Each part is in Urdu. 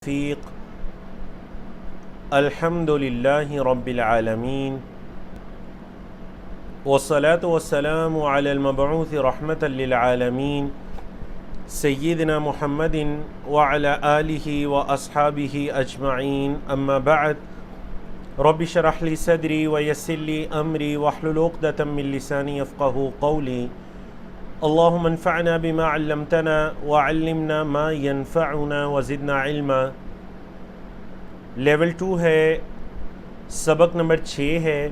فیق الحمد للہ رب العالمین والصلاة والسلام علی المبعوث رحمة للعالمین سیدنا محمد وعلی آلہ واصحابہ اجمعین اما بعد رب اشرح لی صدری ویسر لی امری واحلل عقدۃ من لسانی یفقہوا قولی اللہم انفعنا بما علمتنا وعلمنا ما ينفعنا وزدنا علما۔ لیول 2 ہے، سبق نمبر 6 ہے،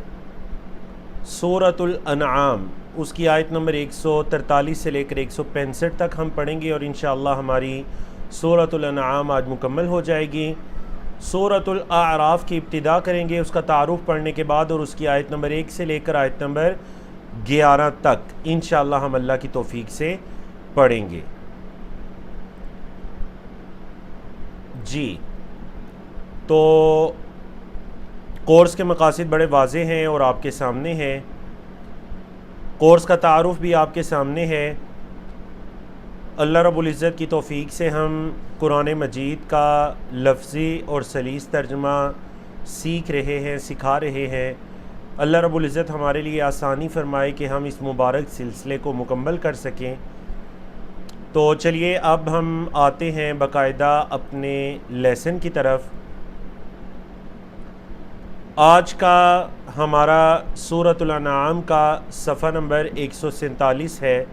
سورۃ الانعام، اس کی آیت نمبر 143 سے لے کر 165 تک ہم پڑھیں گے اور انشاءاللہ ہماری سورۃ الانعام آج مکمل ہو جائے گی۔ سورۃ الاعراف کی ابتدا کریں گے اس کا تعارف پڑھنے کے بعد، اور اس کی آیت نمبر 1 سے لے کر آیت نمبر 11 تک انشاءاللہ ہم اللہ کی توفیق سے پڑھیں گے۔ جی، تو کورس کے مقاصد بڑے واضح ہیں اور آپ کے سامنے ہیں، کورس کا تعارف بھی آپ کے سامنے ہے۔ اللہ رب العزت کی توفیق سے ہم قرآن مجید کا لفظی اور سلیس ترجمہ سیکھ رہے ہیں، سکھا رہے ہیں۔ اللہ رب العزت ہمارے لیے آسانی فرمائے کہ ہم اس مبارک سلسلے کو مکمل کر سکیں۔ تو چلیے اب ہم آتے ہیں باقاعدہ اپنے لیسن کی طرف۔ آج کا ہمارا سورۃ الانعام کا صفحہ نمبر 147 ہے،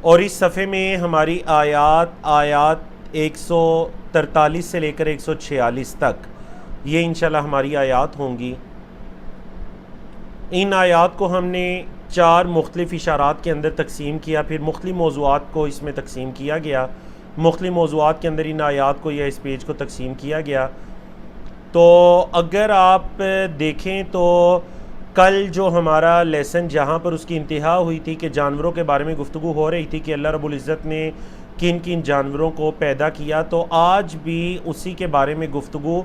اور اس صفحے میں ہماری آیات 143 سے لے کر 146 تک یہ انشاءاللہ ہماری آیات ہوں گی۔ ان آیات کو ہم نے 4 مختلف اشارات کے اندر تقسیم کیا، پھر مختلف موضوعات کو اس میں تقسیم کیا گیا، مختلف موضوعات کے اندر ان آیات کو یا اس پیج کو تقسیم کیا گیا۔ تو اگر آپ دیکھیں تو کل جو ہمارا لیسن جہاں پر اس کی انتہا ہوئی تھی کہ جانوروں کے بارے میں گفتگو ہو رہی تھی کہ اللہ رب العزت نے کن کن جانوروں کو پیدا کیا، تو آج بھی اسی کے بارے میں گفتگو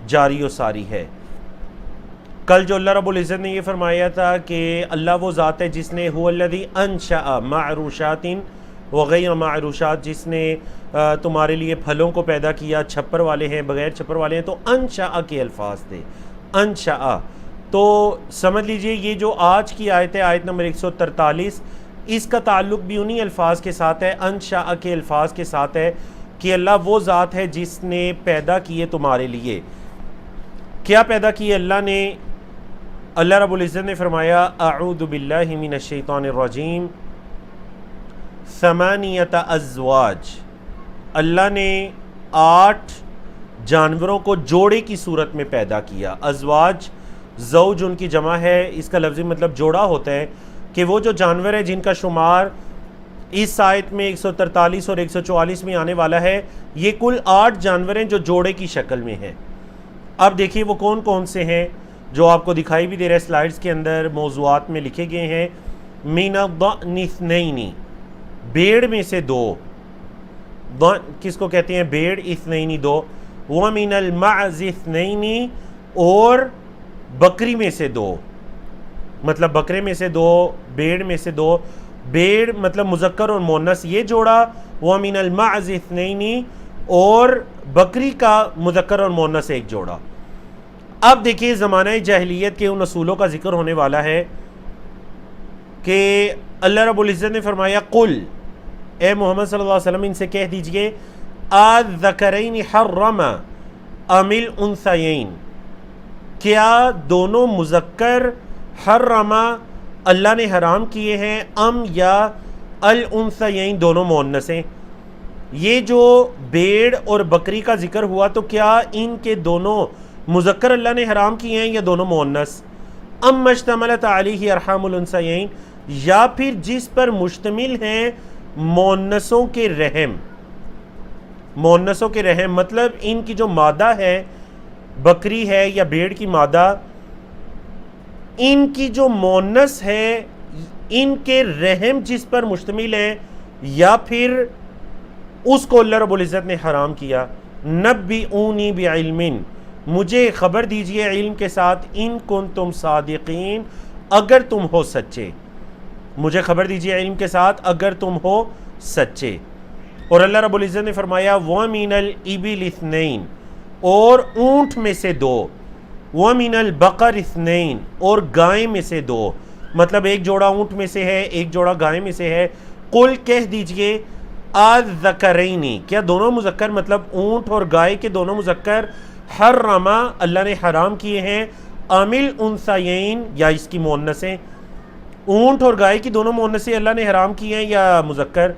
جاری و ساری ہے۔ کل جو اللہ رب العزت نے یہ فرمایا تھا کہ اللہ وہ ذات ہے جس نے هو الذی انشأ معروشات وغیر معروشات، جس نے تمہارے لیے پھلوں کو پیدا کیا، چھپر والے ہیں بغیر چھپر والے ہیں، تو انشأ کے الفاظ تھے، انشأ۔ تو سمجھ لیجئے یہ جو آج کی آیت ہے، آیت نمبر 143، اس کا تعلق بھی انہی الفاظ کے ساتھ ہے، انشأ کے الفاظ کے ساتھ ہے کہ اللہ وہ ذات ہے جس نے پیدا کیے تمہارے لیے۔ کیا پیدا کیے اللہ نے؟ اللہ رب العزت نے فرمایا اعوذ باللہ من الشیطان الرجیم 8 ازواج، اللہ نے 8 جانوروں کو جوڑے کی صورت میں پیدا کیا۔ ازواج زوج ان کی جمع ہے، اس کا لفظی مطلب جوڑا ہوتا ہے کہ وہ جو جانور ہے جن کا شمار اس آیت میں 143 اور 144 میں آنے والا ہے، یہ کل 8 جانور ہیں جو جوڑے کی شکل میں ہیں۔ اب دیکھیے وہ کون کون سے ہیں جو آپ کو دکھائی بھی دے رہے ہیں سلائیڈز کے اندر، موضوعات میں لکھے گئے ہیں۔ من الضأن اثنین، بھیڑ میں سے 2، ضأن کس کو کہتے ہیں؟ بھیڑ، اثنین 2، ومن المعز اثنین، اور بکری میں سے 2، مطلب بکرے میں سے 2، بھیڑ میں سے 2، بھیڑ مطلب مذکر اور مؤنث یہ جوڑا، ومن المعز اثنین، اور بکری کا مذکر اور مؤنث ایک جوڑا۔ اب دیکھیے زمانہ جاہلیت کے ان اصولوں کا ذکر ہونے والا ہے کہ اللہ رب العزت نے فرمایا قل، اے محمد صلی اللہ علیہ وسلم ان سے کہہ دیجئے الذکرین حرم ام الانثیین، کیا دونوں مذکر حرم اللہ نے حرام کیے ہیں، ام یا الانثیین دونوں مؤنث ہیں؟ یہ جو بھیڑ اور بکری کا ذکر ہوا تو کیا ان کے دونوں مذکر اللہ نے حرام کیے ہیں یا دونوں مؤنث؟ ام مشتملت علیہ ارحام الانثیین، یا پھر جس پر مشتمل ہیں مؤنثوں کے رحم، مؤنثوں کے رحم مطلب ان کی جو مادہ ہے، بکری ہے یا بھیڑ کی مادہ، ان کی جو مؤنث ہے ان کے رحم جس پر مشتمل ہے، یا پھر اس کو اللہ رب العزت نے حرام کیا۔ نبئونی بعلم، مجھے خبر دیجئے علم کے ساتھ، ان کنتم صادقین، اگر تم ہو سچے، مجھے خبر دیجئے علم کے ساتھ اگر تم ہو سچے۔ اور اللہ رب العزت نے فرمایا وَمِنَ الْإِبِلِ اثْنَيْنِ، اور اونٹ میں سے دو، وَمِنَ الْبَقَرِ اثْنَيْنِ، اور گائے میں سے دو، مطلب ایک جوڑا اونٹ میں سے ہے، ایک جوڑا گائے میں سے ہے۔ قل کہہ دیجئے الذکرین، کیا دونوں مذکر، مطلب اونٹ اور گائے کے دونوں مذکر، حرما اللہ نے حرام کیے ہیں، ام الانثیین یا اس کی مؤنثیں، اونٹ اور گائے کی دونوں مؤنثیں اللہ نے حرام کی ہیں یا مذکر،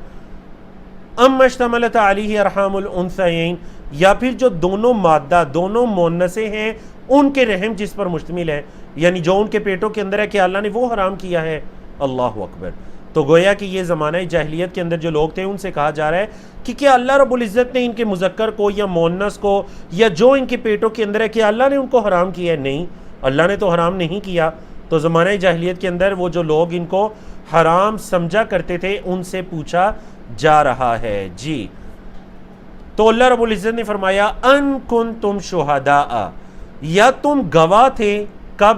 ام اشتملت علیہ ارحام الانثیین، یا پھر جو دونوں مادہ دونوں مؤنثیں ہیں ان کے رحم جس پر مشتمل ہے، یعنی جو ان کے پیٹوں کے اندر ہے، کہ اللہ نے وہ حرام کیا ہے۔ اللہ اکبر۔ تو گویا کہ یہ زمانہ جاہلیت کے اندر جو لوگ تھے ان سے کہا جا رہا ہے کہ کیا اللہ رب العزت نے ان کے مذکر کو یا مؤنث کو یا جو ان کے پیٹوں کے اندر ہے، کیا اللہ نے ان کو حرام کیا ہے؟ نہیں، اللہ نے تو حرام نہیں کیا۔ تو زمانہ جاہلیت کے اندر وہ جو لوگ ان کو حرام سمجھا کرتے تھے ان سے پوچھا جا رہا ہے۔ جی تو اللہ رب العزت نے فرمایا ان کنتم شہداء، یا تم گواہ تھے، کب؟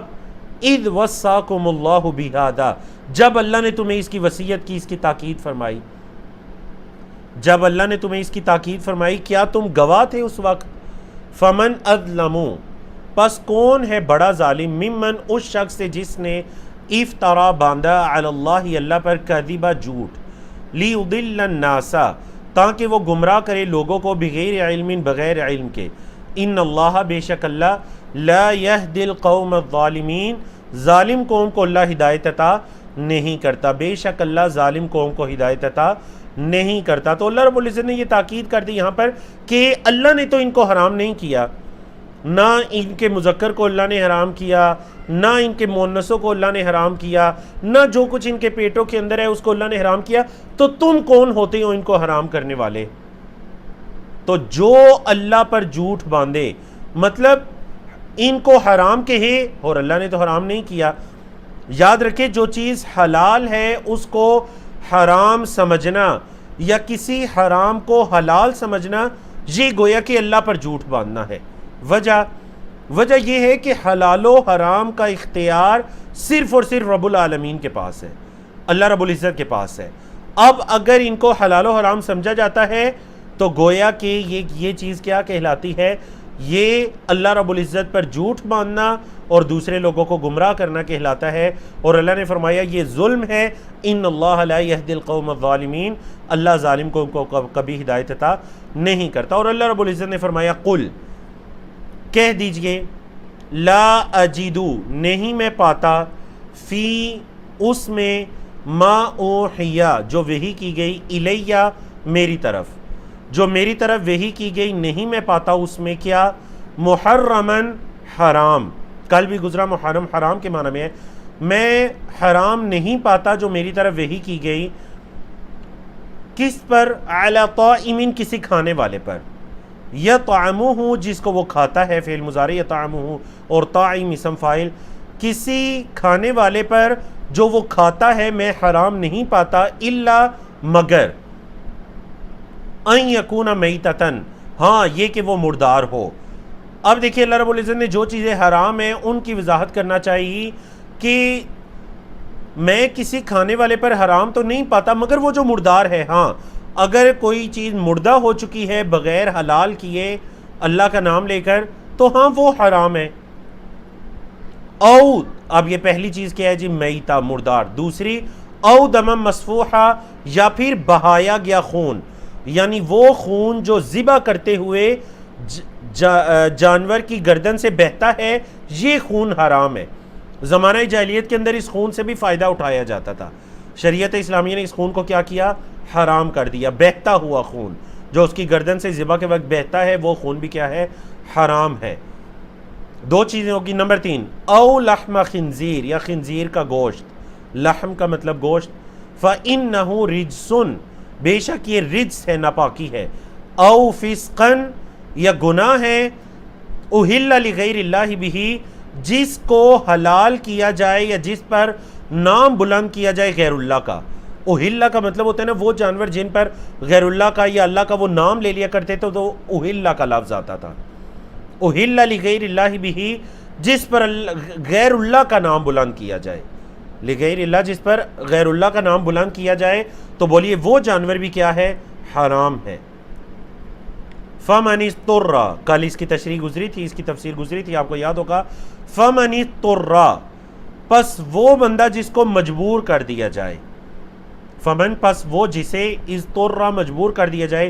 اذ وصاکم اللہ بہذا، جب اللہ نے تمہیں اس کی وصیت کی، اس کی تاکید فرمائی، جب اللہ نے تمہیں اس کی تاکید فرمائی، کیا تم گواہ تھے اس وقت؟ فمن اظلم، پس کون ہے بڑا ظالم، ممن، اس شخص سے جس نے افترا باندھا علی اللہ اللہ پر، کذبا جھوٹ، لیضل الناس، تاکہ وہ گمراہ کرے لوگوں کو، بغیر علم، بغیر علم کے، ان اللہ، بے شک اللہ، لا یہدی القوم الظالمین، ظالم قوم کو اللہ ہدایت عطا نہیں کرتا، بے شک اللہ ظالم قوم کو ہدایت عطا نہیں کرتا۔ تو اللہ رب العزت نے یہ تاکید کر دی یہاں پر کہ اللہ نے تو ان کو حرام نہیں کیا، نہ ان کے مذکر کو اللہ نے حرام کیا، نہ ان کے مؤنثوں کو اللہ نے حرام کیا، نہ جو کچھ ان کے پیٹوں کے اندر ہے اس کو اللہ نے حرام کیا، تو تم کون ہوتے ہو ان کو حرام کرنے والے؟ تو جو اللہ پر جھوٹ باندھے، مطلب ان کو حرام کہے اور اللہ نے تو حرام نہیں کیا۔ یاد رکھے جو چیز حلال ہے اس کو حرام سمجھنا یا کسی حرام کو حلال سمجھنا، یہ گویا کہ اللہ پر جھوٹ باندھنا ہے۔ وجہ یہ ہے کہ حلال و حرام کا اختیار صرف اور صرف رب العالمین کے پاس ہے، اللہ رب العزت کے پاس ہے۔ اب اگر ان کو حلال و حرام سمجھا جاتا ہے تو گویا کہ یہ چیز کیا کہلاتی ہے؟ یہ اللہ رب العزت پر جھوٹ باندھنا اور دوسرے لوگوں کو گمراہ کرنا کہلاتا ہے، اور اللہ نے فرمایا یہ ظلم ہے، ان اللہ لا یہدی القوم الظالمین، اللہ ظالم کو کبھی ہدایت عطا نہیں کرتا۔ اور اللہ رب العزت نے فرمایا قل، کہہ دیجئے، لا اجدو، نہیں میں پاتا، فی، اس میں، ما اوحیا، جو وحی کی گئی، الیہ، میری طرف، جو میری طرف وحی کی گئی، نہیں میں پاتا اس میں کیا؟ محرمن، حرام، کل بھی گزرا محرم حرام کے معنی میں ہے، میں حرام نہیں پاتا جو میری طرف وحی کی گئی، کس پر؟ علی طائم، کسی کھانے والے پر، یطعمہ، جس کو وہ کھاتا ہے، فعل مضارع یطعمہ، اور طاعم اسم فاعل، کسی کھانے والے پر جو وہ کھاتا ہے میں حرام نہیں پاتا، الا، مگر، ان یکون میتتن، ہاں یہ کہ وہ مردار ہو۔ اب دیکھیے اللہ رب العزت نے جو چیزیں حرام ہیں ان کی وضاحت کرنا چاہیے کہ میں کسی کھانے والے پر حرام تو نہیں پاتا مگر وہ جو مردار ہے۔ ہاں اگر کوئی چیز مردہ ہو چکی ہے بغیر حلال کیے اللہ کا نام لے کر تو ہاں وہ حرام ہے۔ او، اب یہ پہلی چیز کیا ہے جی؟ میتہ، مردار۔ دوسری، او دم مسفوحہ، یا پھر بہایا گیا خون، یعنی وہ خون جو ذبح کرتے ہوئے جانور کی گردن سے بہتا ہے، یہ خون حرام ہے۔ زمانہ جاہلیت کے اندر اس خون سے بھی فائدہ اٹھایا جاتا تھا، شریعت اسلامیہ نے اس خون کو کیا کیا؟ حرام کر دیا۔ بہتا ہوا خون جو اس کی گردن سے ذبح کے وقت بہتا ہے وہ خون بھی کیا ہے؟ حرام ہے۔ دو چیزیں ہوگی۔ نمبر 3، او لحم خنزیر، یا خنزیر کا گوشت، لحم کا مطلب گوشت، فإنہ رجسن، بے شک یہ رجس ہے، ناپاکی ہے، او فسقن، یا گناہ ہے، اہل لغیر اللہ بہ، جس کو حلال کیا جائے یا جس پر نام بلند کیا جائے غیر اللہ کا۔ اہل کا مطلب ہوتا ہے نا وہ جانور جن پر غیر اللہ کا یا اللہ کا وہ نام لے لیا کرتے تھے تو اہل کا لفظ آتا تھا۔ اہل لغیر اللہ بہ، جس پر غیر اللہ کا نام بلند کیا جائے، لغیر اللہ، جس پر غیر اللہ کا نام بلند کیا جائے، تو بولیے وہ جانور بھی کیا ہے؟ حرام ہے۔ فَمَنِ اضْطُرَّ، کل اس کی تشریح گزری تھی، اس کی تفسیر گزری تھی، آپ کو یاد ہوگا۔ فَمَنِ اضْطُرَّ، پس وہ بندہ جس کو مجبور کر دیا جائے، فمن پس وہ جسے اضطر مجبور کر دیا جائے۔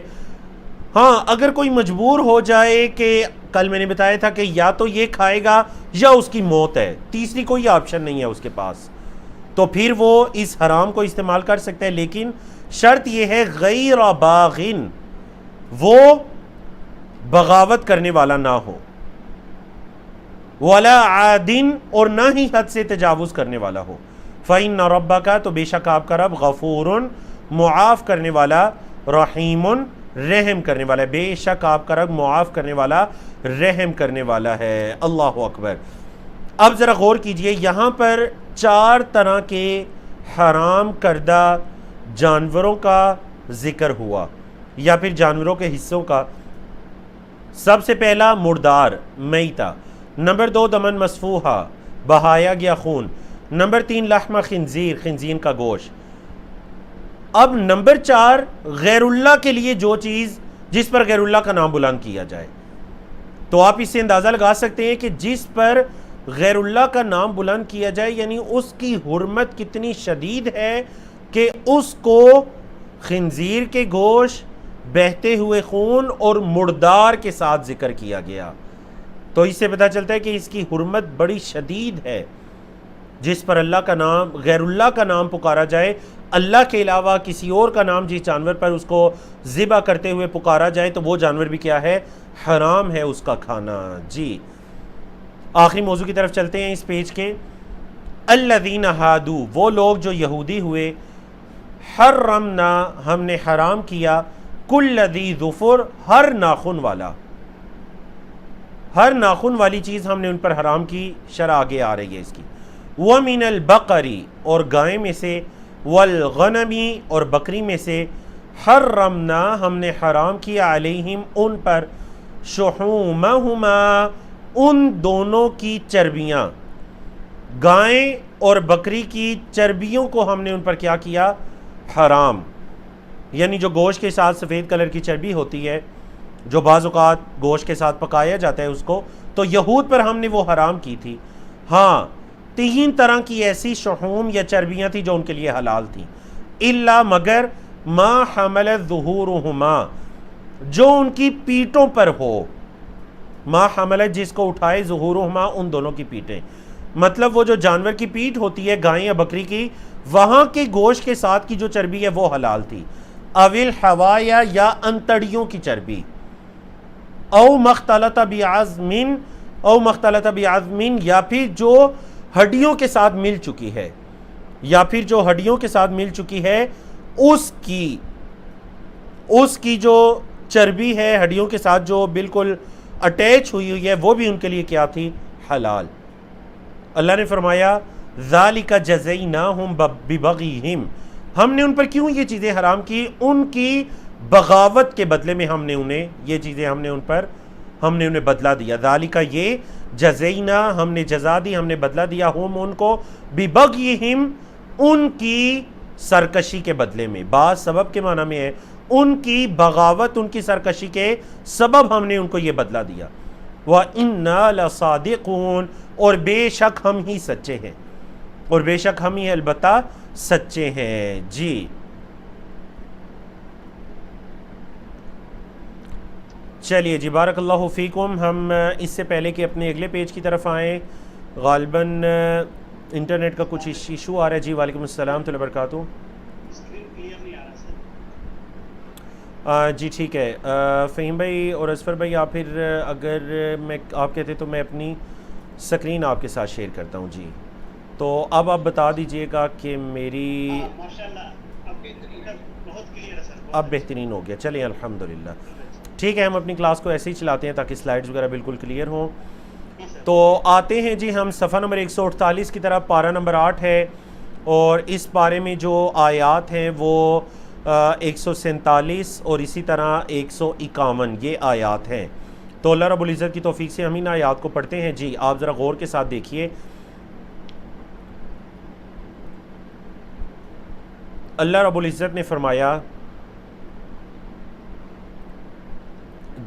ہاں اگر کوئی مجبور ہو جائے کہ کل میں نے بتایا تھا کہ یا تو یہ کھائے گا یا اس کی موت ہے، تیسری کوئی آپشن نہیں ہے اس کے پاس، تو پھر وہ اس حرام کو استعمال کر سکتا ہے، لیکن شرط یہ ہے غیر باغن، وہ بغاوت کرنے والا نہ ہو، ولا عادن، اور نہ ہی حد سے تجاوز کرنے والا ہو۔ فإن ربک، تو بے شک آپ کا رب، غفور، معاف کرنے والا، رحیم، رحم کرنے والا ہے، بے شک آپ کا رب معاف کرنے والا، رحم کرنے والا ہے۔ اللہ اکبر۔ اب ذرا غور کیجئے، یہاں پر 4 طرح کے حرام کردہ جانوروں کا ذکر ہوا، یا پھر جانوروں کے حصوں کا۔ سب سے پہلا مردار، میتہ۔ نمبر 2 دمن مسفوحہ، بہایا گیا خون۔ نمبر 3 لحم خنزیر، خنزیر کا گوشت۔ اب نمبر 4 غیر اللہ کے لیے جو چیز جس پر غیر اللہ کا نام بلند کیا جائے۔ تو آپ اس سے اندازہ لگا سکتے ہیں کہ جس پر غیر اللہ کا نام بلند کیا جائے، یعنی اس کی حرمت کتنی شدید ہے کہ اس کو خنزیر کے گوشت، بہتے ہوئے خون اور مردار کے ساتھ ذکر کیا گیا۔ تو اس سے پتہ چلتا ہے کہ اس کی حرمت بڑی شدید ہے۔ جس پر اللہ کا نام، غیر اللہ کا نام پکارا جائے، اللہ کے علاوہ کسی اور کا نام جس جانور پر اس کو ذبح کرتے ہوئے پکارا جائے، تو وہ جانور بھی کیا ہے؟ حرام ہے اس کا کھانا۔ جی آخری موضوع کی طرف چلتے ہیں اس پیج کے۔ الذین ہادو، وہ لوگ جو یہودی ہوئے، حرمنا، ہم نے حرام کیا، کل ذی ظفر، ہر ناخن والا، ہر ناخن والی چیز ہم نے ان پر حرام کی، شرح آگے آ رہی ہے اس کی۔ وَمِنَ الْبَقَرِ، اور گائے میں سے، وَالْغَنَمِ، اور بکری میں سے، حرمنا، ہم نے حرام کیا، علیہم، ان پر، شحومہما، ان دونوں کی چربیاں، گائیں اور بکری کی چربیوں کو ہم نے ان پر کیا کیا؟ حرام۔ یعنی جو گوشت کے ساتھ سفید کلر کی چربی ہوتی ہے، جو بعض اوقات گوشت کے ساتھ پکایا جاتا ہے، اس کو تو یہود پر ہم نے وہ حرام کی تھی۔ ہاں 3 طرح کی ایسی شحوم یا چربیاں تھیں جو ان کے لیے حلال تھیں، الا، مگر، ما حملت ظہورہما، جو ان کی پیٹوں پر ہو، ما حملت، جس کو اٹھائے، ظہورہما، ان دونوں کی پیٹیں، مطلب وہ جو جانور کی پیٹ ہوتی ہے گائے یا بکری کی، وہاں کے گوشت کے ساتھ کی جو چربی ہے وہ حلال تھی، اول حوایا، یا انتڑیوں کی چربی، او مختلط بعظم، او مختلط بعظم، یا پھر جو ہڈیوں کے ساتھ مل چکی ہے، یا پھر جو ہڈیوں کے ساتھ مل چکی ہے، اس کی جو چربی ہے ہڈیوں کے ساتھ جو بالکل اٹیچ ہوئی ہوئی ہے، وہ بھی ان کے لیے کیا تھی؟ حلال۔ اللہ نے فرمایا ذالک جزیناہم ببغیہم، ہم نے ان پر کیوں یہ چیزیں حرام کی؟ ان کی بغاوت کے بدلے میں ہم نے انہیں یہ چیزیں ہم نے انہیں بدلہ دیا۔ ذالک، یہ، جزینا، ہم نے جزا دی، ہم نے بدلہ دیا، ہم ان کو، ببغیہم، ان کی سرکشی کے بدلے میں، بعض سبب کے معنی میں ہے، ان کی بغاوت، ان کی سرکشی کے سبب ہم نے ان کو یہ بدلہ دیا۔ وَإِنَّا لَصَادِقُونَ، اور بے شک ہم ہی سچے ہیں، اور بے شک ہم ہی البتہ سچے ہیں۔ جی چلیے جی، بارک اللہ فیکم۔ ہم اس سے پہلے کہ اپنے اگلے پیج کی طرف آئیں، غالباً انٹرنیٹ کا کچھ ایشو آ رہا ہے۔ جی وعلیکم السلام ورحمۃ اللہ وبرکاتہ۔ جی ٹھیک ہے، فہیم بھائی اور اظفر بھائی، آپ پھر اگر میں آپ کہتے تو میں اپنی سکرین آپ کے ساتھ شیئر کرتا ہوں۔ جی تو اب آپ بتا دیجئے گا کہ میری اب بہترین ہو گیا۔ چلیے الحمدللہ، ٹھیک ہے، ہم اپنی کلاس کو ایسے ہی چلاتے ہیں تاکہ سلائیڈز وغیرہ بالکل کلیئر ہوں۔ تو آتے ہیں جی ہم صفحہ نمبر 148 کی طرف، پارہ نمبر 8 ہے، اور اس پارے میں جو آیات ہیں وہ 147 اور اسی طرح 151 یہ آیات ہیں۔ تو اللہ رب العزت کی توفیق سے ہم ان آیات کو پڑھتے ہیں۔ جی آپ ذرا غور کے ساتھ دیکھیے، اللہ رب العزت نے فرمایا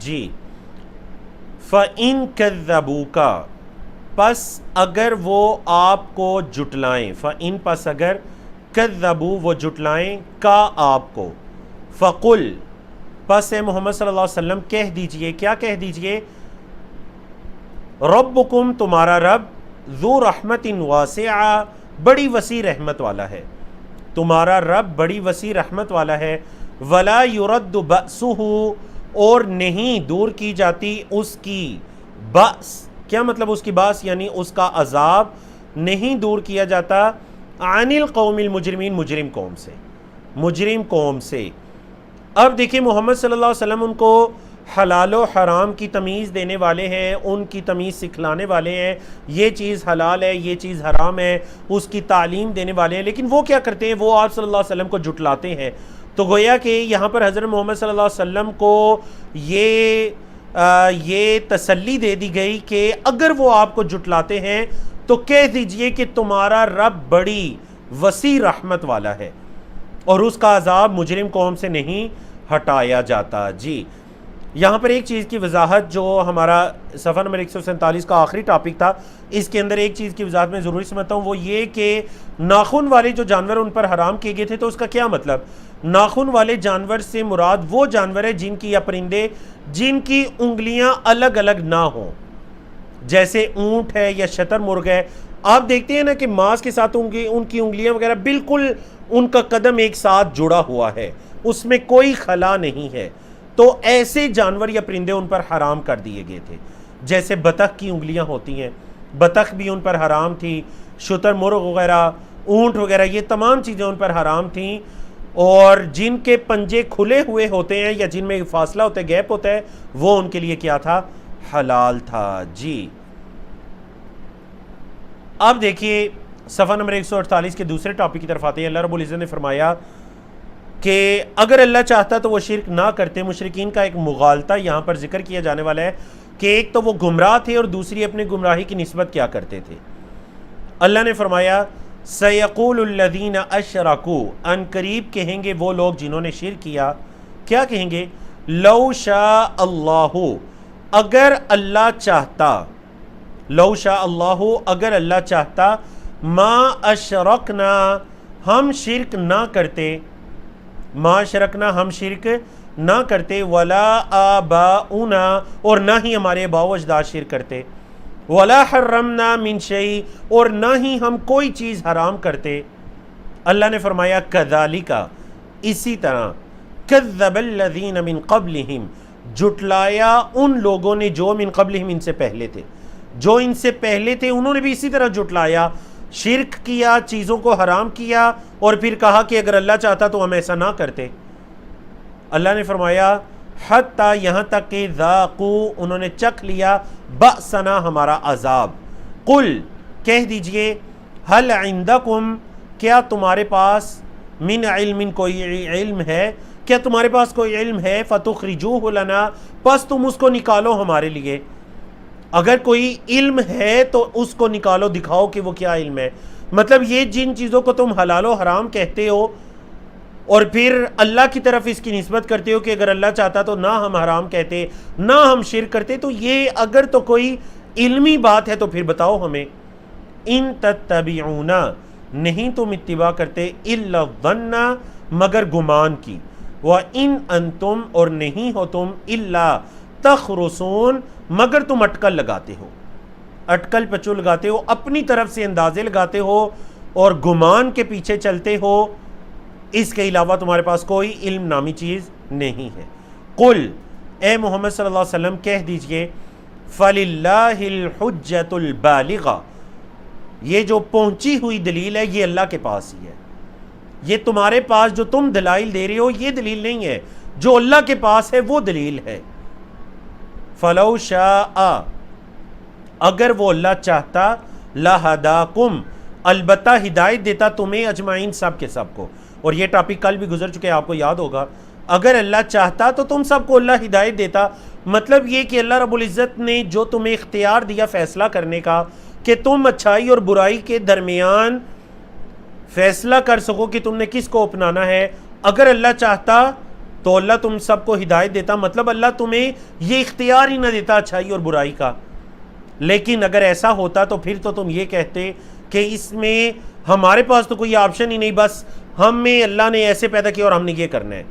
جی فَإِن كَذَّبُوكَ پس اگر وہ آپ کو جھٹلائیں، فَإِن پس اگر کذبوا وہ جھٹلائیں کا آپ کو، فَقُل پس اے محمد صلی اللہ علیہ وسلم کہہ دیجئے، کیا کہہ دیجئے، ربکم تمہارا رب ذو رحمت واسعہ بڑی وسیع رحمت والا ہے، تمہارا رب بڑی وسیع رحمت والا ہے، ولا یرد بأسہ اور نہیں دور کی جاتی اس کی بأس، کیا مطلب اس کی باس، یعنی اس کا عذاب نہیں دور کیا جاتا، عن القوم المجرمین مجرم قوم سے، مجرم قوم سے۔ اب دیکھیں محمد صلی اللہ علیہ وسلم ان کو حلال و حرام کی تمیز دینے والے ہیں، ان کی تمیز سکھلانے والے ہیں، یہ چیز حلال ہے یہ چیز حرام ہے، اس کی تعلیم دینے والے ہیں، لیکن وہ کیا کرتے ہیں، وہ آپ صلی اللہ علیہ وسلم کو جھٹلاتے ہیں۔ تو گویا کہ یہاں پر حضرت محمد صلی اللہ علیہ وسلم کو یہ تسلی دے دی گئی کہ اگر وہ آپ کو جھٹلاتے ہیں تو کہہ دیجئے کہ تمہارا رب بڑی وسیع رحمت والا ہے اور اس کا عذاب مجرم قوم سے نہیں ہٹایا جاتا۔ جی یہاں پر ایک چیز کی وضاحت، جو ہمارا صفحہ نمبر 147 کا آخری ٹاپک تھا، اس کے اندر ایک چیز کی وضاحت میں ضروری سمجھتا ہوں، وہ یہ کہ ناخن والے جو جانور ان پر حرام کیے گئے تھے، تو اس کا کیا مطلب، ناخن والے جانور سے مراد وہ جانور ہے جن کی یا پرندے جن کی انگلیاں الگ الگ نہ ہوں، جیسے اونٹ ہے یا شتر مرغ ہے۔ آپ دیکھتے ہیں نا کہ ماس کے ساتھ ان کی انگلیاں وغیرہ بالکل ان کا قدم ایک ساتھ جڑا ہوا ہے، اس میں کوئی خلا نہیں ہے، تو ایسے جانور یا پرندے ان پر حرام کر دیے گئے تھے۔ جیسے بطخ کی انگلیاں ہوتی ہیں، بطخ بھی ان پر حرام تھی، شتر مرغ وغیرہ، اونٹ وغیرہ، یہ تمام چیزیں ان پر حرام تھیں، اور جن کے پنجے کھلے ہوئے ہوتے ہیں یا جن میں فاصلہ ہوتا ہے، گیپ ہوتا ہے، وہ ان کے لیے کیا تھا، حلال تھا۔ جی اب دیکھیے صفحہ نمبر 148 کے دوسرے ٹاپک کی طرف آتے ہیں۔ اللہ رب العزت نے فرمایا کہ اگر اللہ چاہتا تو وہ شرک نہ کرتے۔ مشرکین کا ایک مغالطہ یہاں پر ذکر کیا جانے والا ہے کہ ایک تو وہ گمراہ تھے اور دوسری اپنے گمراہی کی نسبت کیا کرتے تھے۔ اللہ نے فرمایا سَيَقُولُ الَّذِينَ أَشْرَكُوا ان قریب کہیں گے وہ لوگ جنہوں نے شرک کیا، کیا کہیں گے، لَوْ شَاءَ اللَّهُ اگر اللہ چاہتا، لَوْ شَاءَ اللَّهُ اگر اللہ چاہتا، مَا أَشْرَكْنَا ہم شرک نہ کرتے، ما شرکنا ہم شرک نہ کرتے، ولا آباؤنا اور نہ ہی ہمارے آباء و اجداد شرک کرتے، ولا حرمنا من شیء اور نہ ہی ہم کوئی چیز حرام کرتے۔ اللہ نے فرمایا کذالک اسی طرح، کذب الذین من قبلہم جھٹلایا ان لوگوں نے جو من قبلہم ان سے پہلے تھے، جو ان سے پہلے تھے انہوں نے بھی اسی طرح جھٹلایا، شرک کیا، چیزوں کو حرام کیا، اور پھر کہا کہ اگر اللہ چاہتا تو ہم ایسا نہ کرتے۔ اللہ نے فرمایا حتیٰ یہاں تک کہ ذاقوا انہوں نے چکھ لیا بأسنا ہمارا عذاب، قل کہہ دیجئے هل عندکم کیا تمہارے پاس من علم کوئی علم ہے، کیا تمہارے پاس کوئی علم ہے، فتخرجوہ لنا پس تم اس کو نکالو ہمارے لیے، اگر کوئی علم ہے تو اس کو نکالو، دکھاؤ کہ وہ کیا علم ہے۔ مطلب یہ جن چیزوں کو تم حلال و حرام کہتے ہو اور پھر اللہ کی طرف اس کی نسبت کرتے ہو کہ اگر اللہ چاہتا تو نہ ہم حرام کہتے نہ ہم شرک کرتے، تو یہ اگر تو کوئی علمی بات ہے تو پھر بتاؤ ہمیں۔ ان تتبعون نہیں تم اتباع کرتے، الا الظن مگر گمان کی، وان انتم اور نہیں ہو تم، الا تخرصون مگر تم اٹکل لگاتے ہو، اٹکل پچو لگاتے ہو، اپنی طرف سے اندازے لگاتے ہو اور گمان کے پیچھے چلتے ہو، اس کے علاوہ تمہارے پاس کوئی علم نامی چیز نہیں ہے۔ قل اے محمد صلی اللہ علیہ وسلم کہہ دیجئے فَلِلَّهِ الْحُجَّةُ الْبَالِغَةُ یہ جو پہنچی ہوئی دلیل ہے یہ اللہ کے پاس ہی ہے، یہ تمہارے پاس جو تم دلائل دے رہے ہو یہ دلیل نہیں ہے، جو اللہ کے پاس ہے وہ دلیل ہے۔ فَلَوْ شَاءَ اگر وہ اللہ چاہتا، لَهَدَاكُمْ البتہ ہدایت دیتا تمہیں اجمعین سب کے سب کو، اور یہ ٹاپک کل بھی گزر چکے آپ کو یاد ہوگا، اگر اللہ چاہتا تو تم سب کو اللہ ہدایت دیتا، مطلب یہ کہ اللہ رب العزت نے جو تمہیں اختیار دیا فیصلہ کرنے کا کہ تم اچھائی اور برائی کے درمیان فیصلہ کر سکو کہ تم نے کس کو اپنانا ہے، اگر اللہ چاہتا تو اللہ تم سب کو ہدایت دیتا، مطلب اللہ تمہیں یہ اختیار ہی نہ دیتا اچھائی اور برائی کا۔ لیکن اگر ایسا ہوتا تو پھر تو تم یہ کہتے کہ اس میں ہمارے پاس تو کوئی آپشن ہی نہیں، بس ہمیں اللہ نے ایسے پیدا کیا اور ہم نے یہ کرنا ہے۔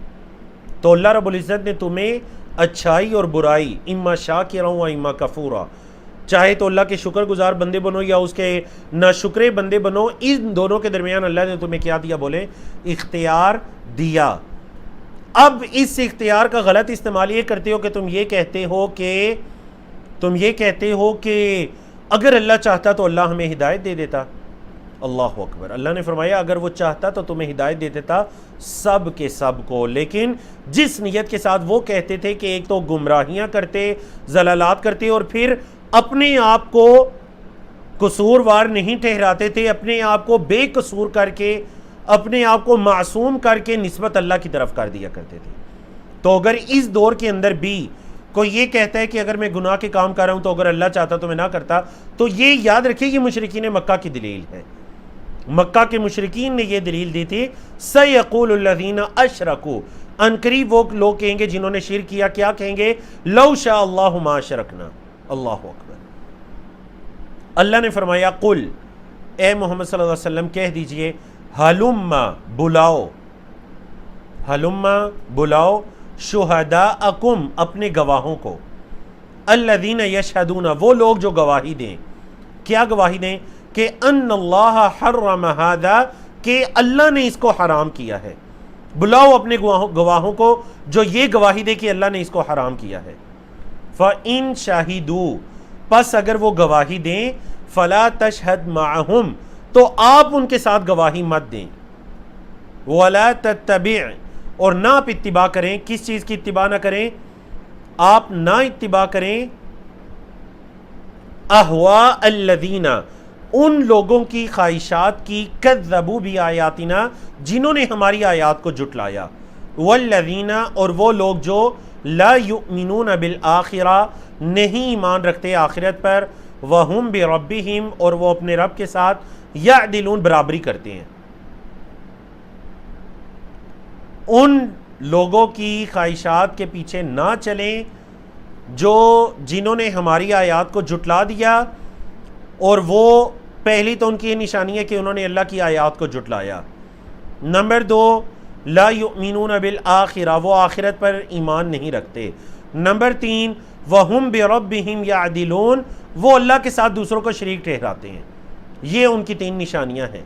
تو اللہ رب العزت نے تمہیں اچھائی اور برائی، اما شاکرا و اما کفورا، چاہے تو اللہ کے شکر گزار بندے بنو یا اس کے ناشکرے بندے بنو، ان دونوں کے درمیان اللہ نے تمہیں کیا دیا؟ بولے اختیار دیا۔ اب اس اختیار کا غلط استعمال یہ کرتے ہو کہ تم یہ کہتے ہو کہ اگر اللہ چاہتا تو اللہ ہمیں ہدایت دے دیتا۔ اللہ اکبر، اللہ نے فرمایا اگر وہ چاہتا تو تمہیں ہدایت دے دیتا سب کے سب کو، لیکن جس نیت کے ساتھ وہ کہتے تھے کہ ایک تو گمراہیاں کرتے، زلالات کرتے، اور پھر اپنے آپ کو قصوروار نہیں ٹھہراتے تھے، اپنے آپ کو بے قصور کر کے، اپنے آپ کو معصوم کر کے نسبت اللہ کی طرف کر دیا کرتے تھے۔ تو اگر اس دور کے اندر بھی کوئی یہ کہتا ہے کہ اگر میں گناہ کے کام کر رہا ہوں تو اگر اللہ چاہتا تو میں نہ کرتا، تو یہ یاد رکھیں یہ مشرکین مکہ کی دلیل ہے۔ مکہ کے مشرکین نے یہ دلیل دی تھی، سَيَقُولُ الَّذِينَ أَشْرَكُوا، عنقریب وہ لوگ کہیں گے جنہوں نے شرک کیا، کیا کہیں گے؟ لَوْ شَاءَ اللَّهُ مَا أَشْرَكْنَا۔ اللہ اکبر۔ اللہ نے فرمایا قل، اے محمد صلی اللہ علیہ وسلم کہہ دیجئے، ہلما بلاؤ، ہلما بلاؤ، شہداءکم اپنے گواہوں کو، الذین یشہدون وہ لوگ جو گواہی دیں، کیا گواہی دیں؟ کہ ان اللہ حرم ھذا، کہ اللہ نے اس کو حرام کیا ہے۔ بلاؤ اپنے گواہوں کو جو یہ گواہی دے کہ اللہ نے اس کو حرام کیا ہے۔ فَإِن شَهِدُوا، پس اگر وہ گواہی دیں، فَلَا تَشْهَدْ مَعَهُمْ، تو آپ ان کے ساتھ گواہی مت دیں۔ وَلَا تَتَّبِعْ، اور نہ آپ اتباع کریں، کس چیز کی اتباع نہ کریں؟ آپ نہ اتباع کریں احواء الذین، ان لوگوں کی خواہشات کی، کذبوا بآیاتنا، جنہوں نے ہماری آیات کو جھٹلایا، والذین، اور وہ لوگ جو لا یؤمنون بالآخرہ، نہیں ایمان رکھتے آخرت پر، وہم بربہم، اور وہ اپنے رب کے ساتھ یعدلون، برابری کرتے ہیں۔ ان لوگوں کی خواہشات کے پیچھے نہ چلیں جنہوں نے ہماری آیات کو جھٹلا دیا، اور وہ پہلی تو ان کی یہ نشانی ہے کہ انہوں نے اللہ کی آیات کو جھٹلایا۔ نمبر 2، لا یؤمنون بالآخرہ، وہ آخرت پر ایمان نہیں رکھتے۔ نمبر 3، وہم بربہم یعدلون، وہ اللہ کے ساتھ دوسروں کو شریک ٹھہراتے ہیں۔ یہ ان کی 3 نشانیاں ہیں۔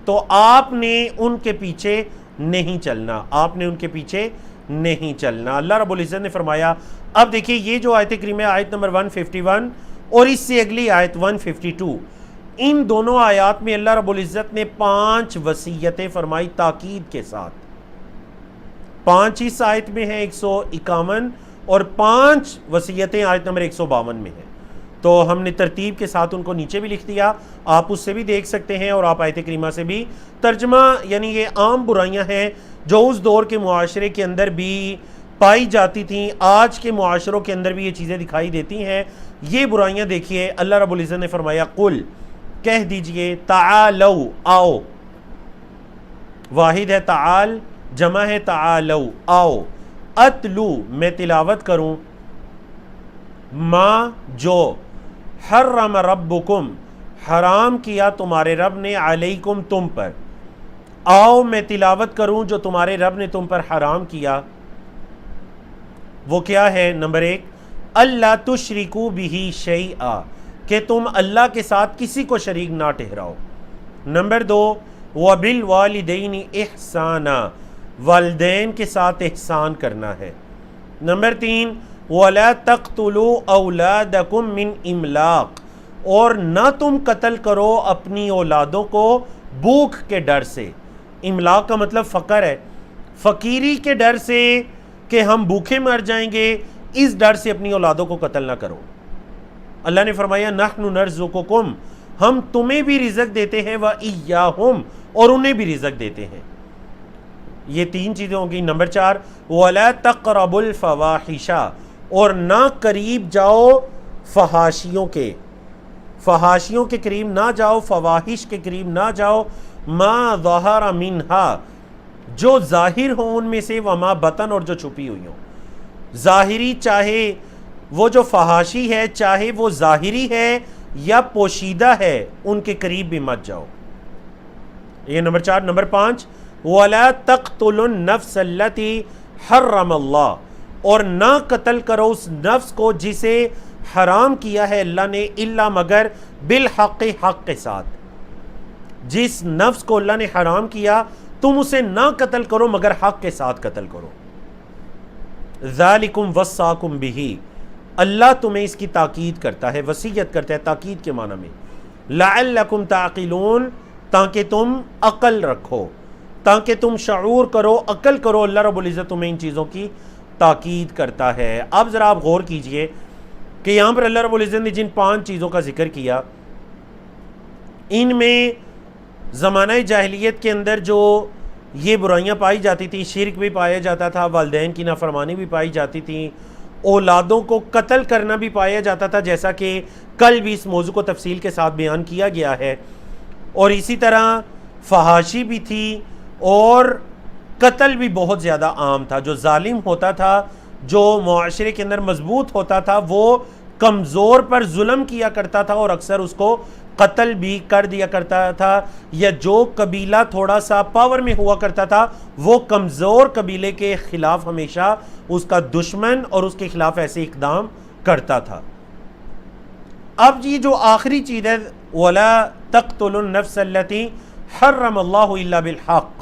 تو آپ نے ان کے پیچھے نہیں چلنا، آپ نے ان کے پیچھے نہیں چلنا۔ اللہ رب العزت نے فرمایا، اب دیکھیں یہ جو آیت کریمہ آیت نمبر 151 اور اس سے اگلی آیت 152، ان دونوں آیات میں اللہ رب العزت نے 5 وصیتیں فرمائی تاکید کے ساتھ۔ 5 اس آیت میں ہیں 151، اور 5 وصیتیں آیت نمبر 152 میں ہیں۔ تو ہم نے ترتیب کے ساتھ ان کو نیچے بھی لکھ دیا، آپ اس سے بھی دیکھ سکتے ہیں، اور آپ آیت کریمہ سے بھی ترجمہ، یعنی یہ عام برائیاں ہیں جو اس دور کے معاشرے کے اندر بھی پائی جاتی تھیں، آج کے معاشروں کے اندر بھی یہ چیزیں دکھائی دیتی ہیں۔ یہ برائیاں دیکھیے، اللہ رب العزت نے فرمایا قل، کہہ دیجئے، تعالو، آؤ، واحد ہے تعال، جمع ہے تعالو، آؤ، اتلو، میں تلاوت کروں، ما، جو، حرم ربکم، حرام کیا تمہارے رب نے، علیکم، تم پر، آؤ میں تلاوت کروں جو تمہارے رب نے تم پر حرام کیا۔ وہ کیا ہے؟ نمبر 1، اللہ تشرکوا بہ شیئا، کہ تم اللہ کے ساتھ کسی کو شریک نہ ٹھہراؤ۔ نمبر 2، وبالوالدین احسانا، والدین کے ساتھ احسان کرنا ہے۔ نمبر 3، وَلَا تَقْتُلُوا أَوْلَادَكُمْ مِنْ إِمْلَاقٍ، اور نہ تم قتل کرو اپنی اولادوں کو بھوک کے ڈر سے۔ املاق کا مطلب فقر ہے، فقیری کے ڈر سے کہ ہم بھوکے مر جائیں گے، اس ڈر سے اپنی اولادوں کو قتل نہ کرو۔ اللہ نے فرمایا نحن نرزقکم، ہم تمہیں بھی رزق دیتے ہیں، وَإِيَّاهُمْ، اور انہیں بھی رزق دیتے ہیں۔ یہ 3 چیزیں ہوں گی۔ نمبر 4، وَلَا تَقْرَبُوا الْفَوَاحِشَ، اور نہ قریب جاؤ فحاشیوں کے، فحاشیوں کے قریب نہ جاؤ، فواحش کے قریب نہ جاؤ، ما ظہر منہا، جو ظاہر ہوں ان میں سے، وما بطن، اور جو چھپی ہوئی ہوں۔ ظاہری چاہے وہ جو فحاشی ہے، چاہے وہ ظاہری ہے یا پوشیدہ ہے، ان کے قریب بھی مت جاؤ۔ یہ نمبر 4۔ نمبر 5، وَلَا تَقْتُلُوا النَّفْسَ الَّتِي حَرَّمَ اللَّهُ، اور نہ قتل کرو اس نفس کو جسے حرام کیا ہے اللہ نے، الا مگر بالحق، حق کے ساتھ۔ جس نفس کو اللہ نے حرام کیا تم اسے نہ قتل کرو مگر حق کے ساتھ قتل کرو۔ ذالکم وصاکم بہ، اللہ تمہیں اس کی تاکید کرتا ہے، وصیت کرتا ہے تاکید کے معنی میں، لعلکم تعقلون، تاکہ تم عقل رکھو، تاکہ تم شعور کرو، عقل کرو۔ اللہ رب العزت تمہیں ان چیزوں کی تاکید کرتا ہے۔ اب ذرا آپ غور کیجئے کہ یہاں پر اللہ رب العزت نے جن 5 چیزوں کا ذکر کیا، ان میں زمانہ جاہلیت کے اندر جو یہ برائیاں پائی جاتی تھیں، شرک بھی پایا جاتا تھا، والدین کی نافرمانی بھی پائی جاتی تھی، اولادوں کو قتل کرنا بھی پایا جاتا تھا، جیسا کہ کل بھی اس موضوع کو تفصیل کے ساتھ بیان کیا گیا ہے، اور اسی طرح فحاشی بھی تھی، اور قتل بھی بہت زیادہ عام تھا۔ جو ظالم ہوتا تھا، جو معاشرے کے اندر مضبوط ہوتا تھا، وہ کمزور پر ظلم کیا کرتا تھا اور اکثر اس کو قتل بھی کر دیا کرتا تھا، یا جو قبیلہ تھوڑا سا پاور میں ہوا کرتا تھا وہ کمزور قبیلے کے خلاف ہمیشہ اس کا دشمن اور اس کے خلاف ایسے اقدام کرتا تھا۔ اب یہ جو آخری چیز ہے، وَلَا تَقْتُلُوا النَّفْسَ الَّتِي حَرَّمَ اللَّهُ إِلَّا بِالْحَقِّ،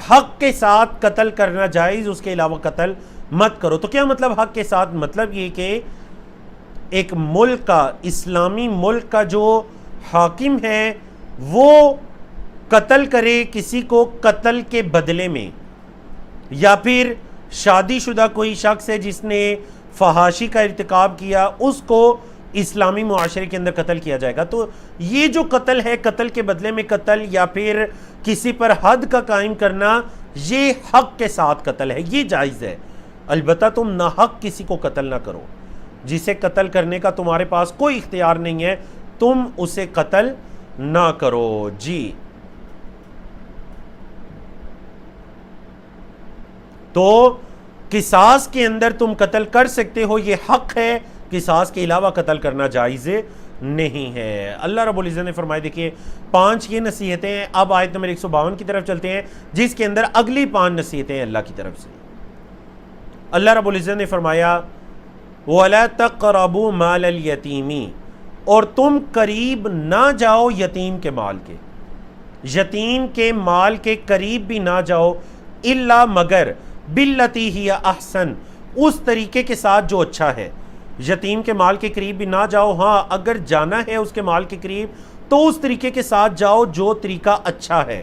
حق کے ساتھ قتل کرنا جائز، اس کے علاوہ قتل مت کرو۔ تو کیا مطلب حق کے ساتھ؟ مطلب یہ کہ ایک ملک کا، اسلامی ملک کا جو حاکم ہے وہ قتل کرے کسی کو قتل کے بدلے میں، یا پھر شادی شدہ کوئی شخص ہے جس نے فحاشی کا ارتکاب کیا، اس کو اسلامی معاشرے کے اندر قتل کیا جائے گا۔ تو یہ جو قتل ہے، قتل کے بدلے میں قتل، یا پھر کسی پر حد کا قائم کرنا، یہ حق کے ساتھ قتل ہے، یہ جائز ہے۔ البتہ تم ناحق کسی کو قتل نہ کرو، جسے قتل کرنے کا تمہارے پاس کوئی اختیار نہیں ہے، تم اسے قتل نہ کرو۔ جی، تو قصاص کے اندر تم قتل کر سکتے ہو، یہ حق ہے، قصاص کے علاوہ قتل کرنا جائز نہیں ہے۔ اللہ رب العزت نے فرمایا، دیکھیے 5 یہ نصیحتیں ہیں۔ اب آیت نمبر 152 کی طرف چلتے ہیں، جس کے اندر اگلی 5 نصیحتیں ہیں اللہ کی طرف سے۔ اللہ رب العزت نے فرمایا، وَلَا تَقْرَبُوا مَالَ الْيَتِيمِ، اور تم قریب نہ جاؤ یتیم کے مال کے، یتیم کے مال کے قریب بھی نہ جاؤ، الا مگر باللتی ہی احسن، اس طریقے کے ساتھ جو اچھا ہے۔ یتیم کے مال کے قریب بھی نہ جاؤ، ہاں اگر جانا ہے اس کے مال کے قریب تو اس طریقے کے ساتھ جاؤ جو طریقہ اچھا ہے،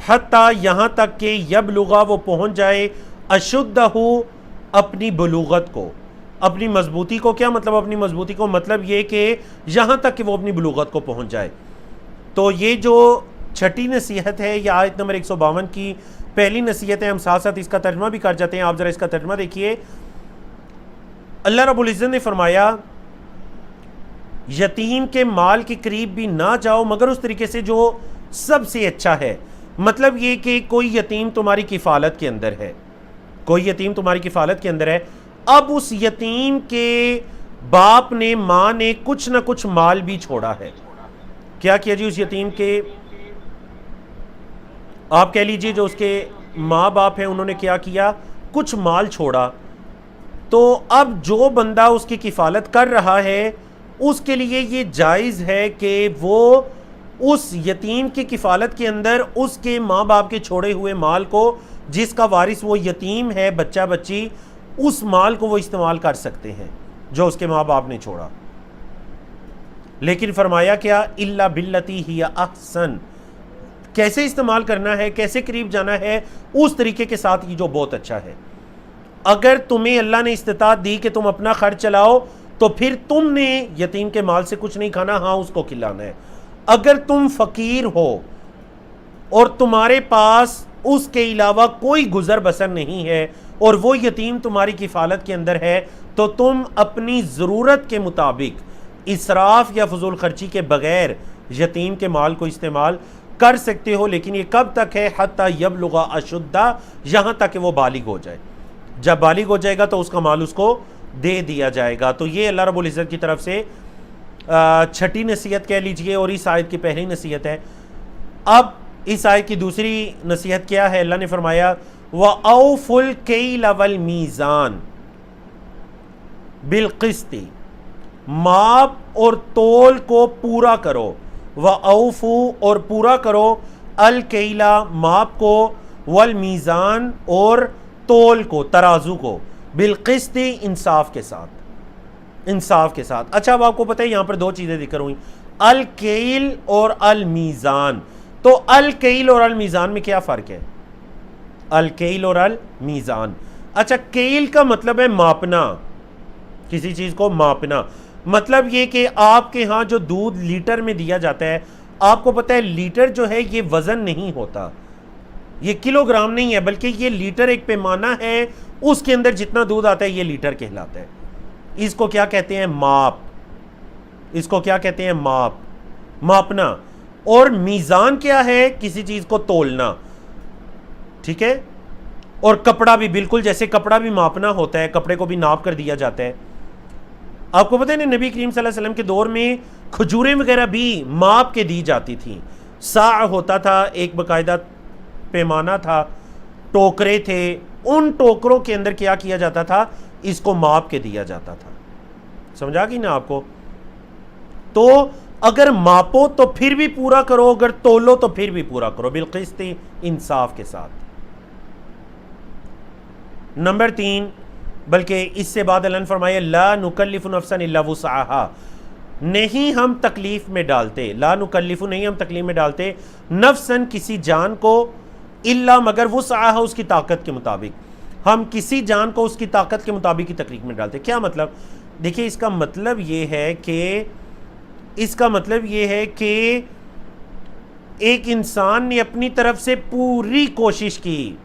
حتیٰ یہاں تک کہ یبلغا، وہ پہنچ جائے، اشدہ، اپنی بلوغت کو، اپنی مضبوطی کو۔ کیا مطلب اپنی مضبوطی کو؟ مطلب یہ کہ یہاں تک کہ وہ اپنی بلوغت کو پہنچ جائے۔ تو یہ جو 6ٹھی نصیحت ہے، یہ آیت نمبر 152 کی پہلی نصیحت ہے۔ ہم ساتھ ساتھ اس کا ترجمہ بھی کر جاتے ہیں۔ آپ ذرا اس کا ترجمہ دیکھیے۔ اللہ رب العزت نے فرمایا، یتیم کے مال کے قریب بھی نہ جاؤ مگر اس طریقے سے جو سب سے اچھا ہے۔ مطلب یہ کہ کوئی یتیم تمہاری کفالت کے اندر ہے، کوئی یتیم تمہاری کفالت کے اندر ہے، اب اس یتیم کے باپ نے، ماں نے کچھ نہ کچھ مال بھی چھوڑا ہے۔ کیا کیا جی؟ اس یتیم کے، آپ کہہ لیجئے جو اس کے ماں باپ ہیں انہوں نے کیا کیا؟ کچھ مال چھوڑا۔ تو اب جو بندہ اس کی کفالت کر رہا ہے اس کے لیے یہ جائز ہے کہ وہ اس یتیم کی کفالت کے اندر اس کے ماں باپ کے چھوڑے ہوئے مال کو، جس کا وارث وہ یتیم ہے، بچہ بچی، اس مال کو وہ استعمال کر سکتے ہیں جو اس کے ماں باپ نے چھوڑا۔ لیکن فرمایا کیا؟ الا باللتی ہی احسن، کیسے استعمال کرنا ہے، کیسے قریب جانا ہے؟ اس طریقے کے ساتھ جو بہت اچھا ہے۔ اگر تمہیں اللہ نے استطاعت دی کہ تم اپنا خرچ چلاؤ تو پھر تم نے یتیم کے مال سے کچھ نہیں کھانا، ہاں اس کو کھلانا ہے۔ اگر تم فقیر ہو اور تمہارے پاس اس کے علاوہ کوئی گزر بسر نہیں ہے اور وہ یتیم تمہاری کفالت کے اندر ہے، تو تم اپنی ضرورت کے مطابق اسراف یا فضول خرچی کے بغیر یتیم کے مال کو استعمال کر سکتے ہو، لیکن یہ کب تک ہے؟ حتی یبلغ اشدہ، یہاں تک کہ وہ بالغ ہو جائے. جب بالغ ہو جائے گا تو اس کا مال اس کو دے دیا جائے گا. تو یہ اللہ رب العزت کی طرف سے چھٹی نصیحت کہہ لیجئے، اور اس آیت کی پہلی نصیحت ہے. اب اس آیت کی دوسری نصیحت کیا ہے؟ اللہ نے فرمایا وَأَوْفُوا الْكَيْلَ وَالْمِيزَانَ بِالْقِسْطِ، ماپ اور تول کو پورا کرو. وَأَوْفُوا، اور پورا کرو، الْكَيْلَ ماپ کو، وَالْمِيزَانَ اور تول کو، ترازو کو، بالقسط انصاف کے ساتھ، انصاف کے ساتھ. اچھا اب آپ کو پتہ ہے یہاں پر دو چیزیں ذکر ہوئی، الکیل اور المیزان. تو الکیل اور المیزان میں کیا فرق ہے؟ الکیل اور المیزان، اچھا کیل کا مطلب ہے ماپنا، کسی چیز کو ماپنا. مطلب یہ کہ آپ کے ہاں جو دودھ لیٹر میں دیا جاتا ہے، آپ کو پتہ ہے لیٹر جو ہے یہ وزن نہیں ہوتا، یہ کلو گرام نہیں ہے، بلکہ یہ لیٹر ایک پیمانہ ہے، اس کے اندر جتنا دودھ آتا ہے یہ لیٹر کہلاتا ہے. اس کو کیا کہتے ہیں؟ ماپ. اس کو کیا کہتے ہیں؟ ماپ، ماپنا. اور میزان کیا ہے؟ کسی چیز کو تولنا. ٹھیک ہے. اور کپڑا بھی بالکل جیسے کپڑا بھی ماپنا ہوتا ہے، کپڑے کو بھی ناپ کر دیا جاتا ہے. آپ کو پتہ ہے نبی کریم صلی اللہ علیہ وسلم کے دور میں کھجوریں وغیرہ بھی ماپ کے دی جاتی تھیں. ساع ہوتا تھا، ایک باقاعدہ پیمانہ تھا، ٹوکرے تھے، ان ٹوکروں کے اندر کیا کیا جاتا تھا؟ اس کو ماپ کے دیا جاتا تھا. سمجھا گی نا آپ کو؟ تو اگر ماپو تو پھر بھی پورا کرو، اگر تولو تو پھر بھی پورا کرو، بالقسط انصاف کے ساتھ. نمبر 3، بلکہ اس سے بعد اللہ نے فرمایا لا نکلف نفسا الا وسعها، نہیں ہم تکلیف میں ڈالتے، لا نکلف نہیں ہم تکلیف میں ڈالتے، نفسن کسی جان کو، الا مگر وسعها اس کی طاقت کے مطابق، ہم کسی جان کو اس کی طاقت کے مطابق کی تکلیف میں ڈالتے. کیا مطلب؟ دیکھیں اس کا مطلب یہ ہے کہ ایک انسان نے اپنی طرف سے پوری کوشش کی،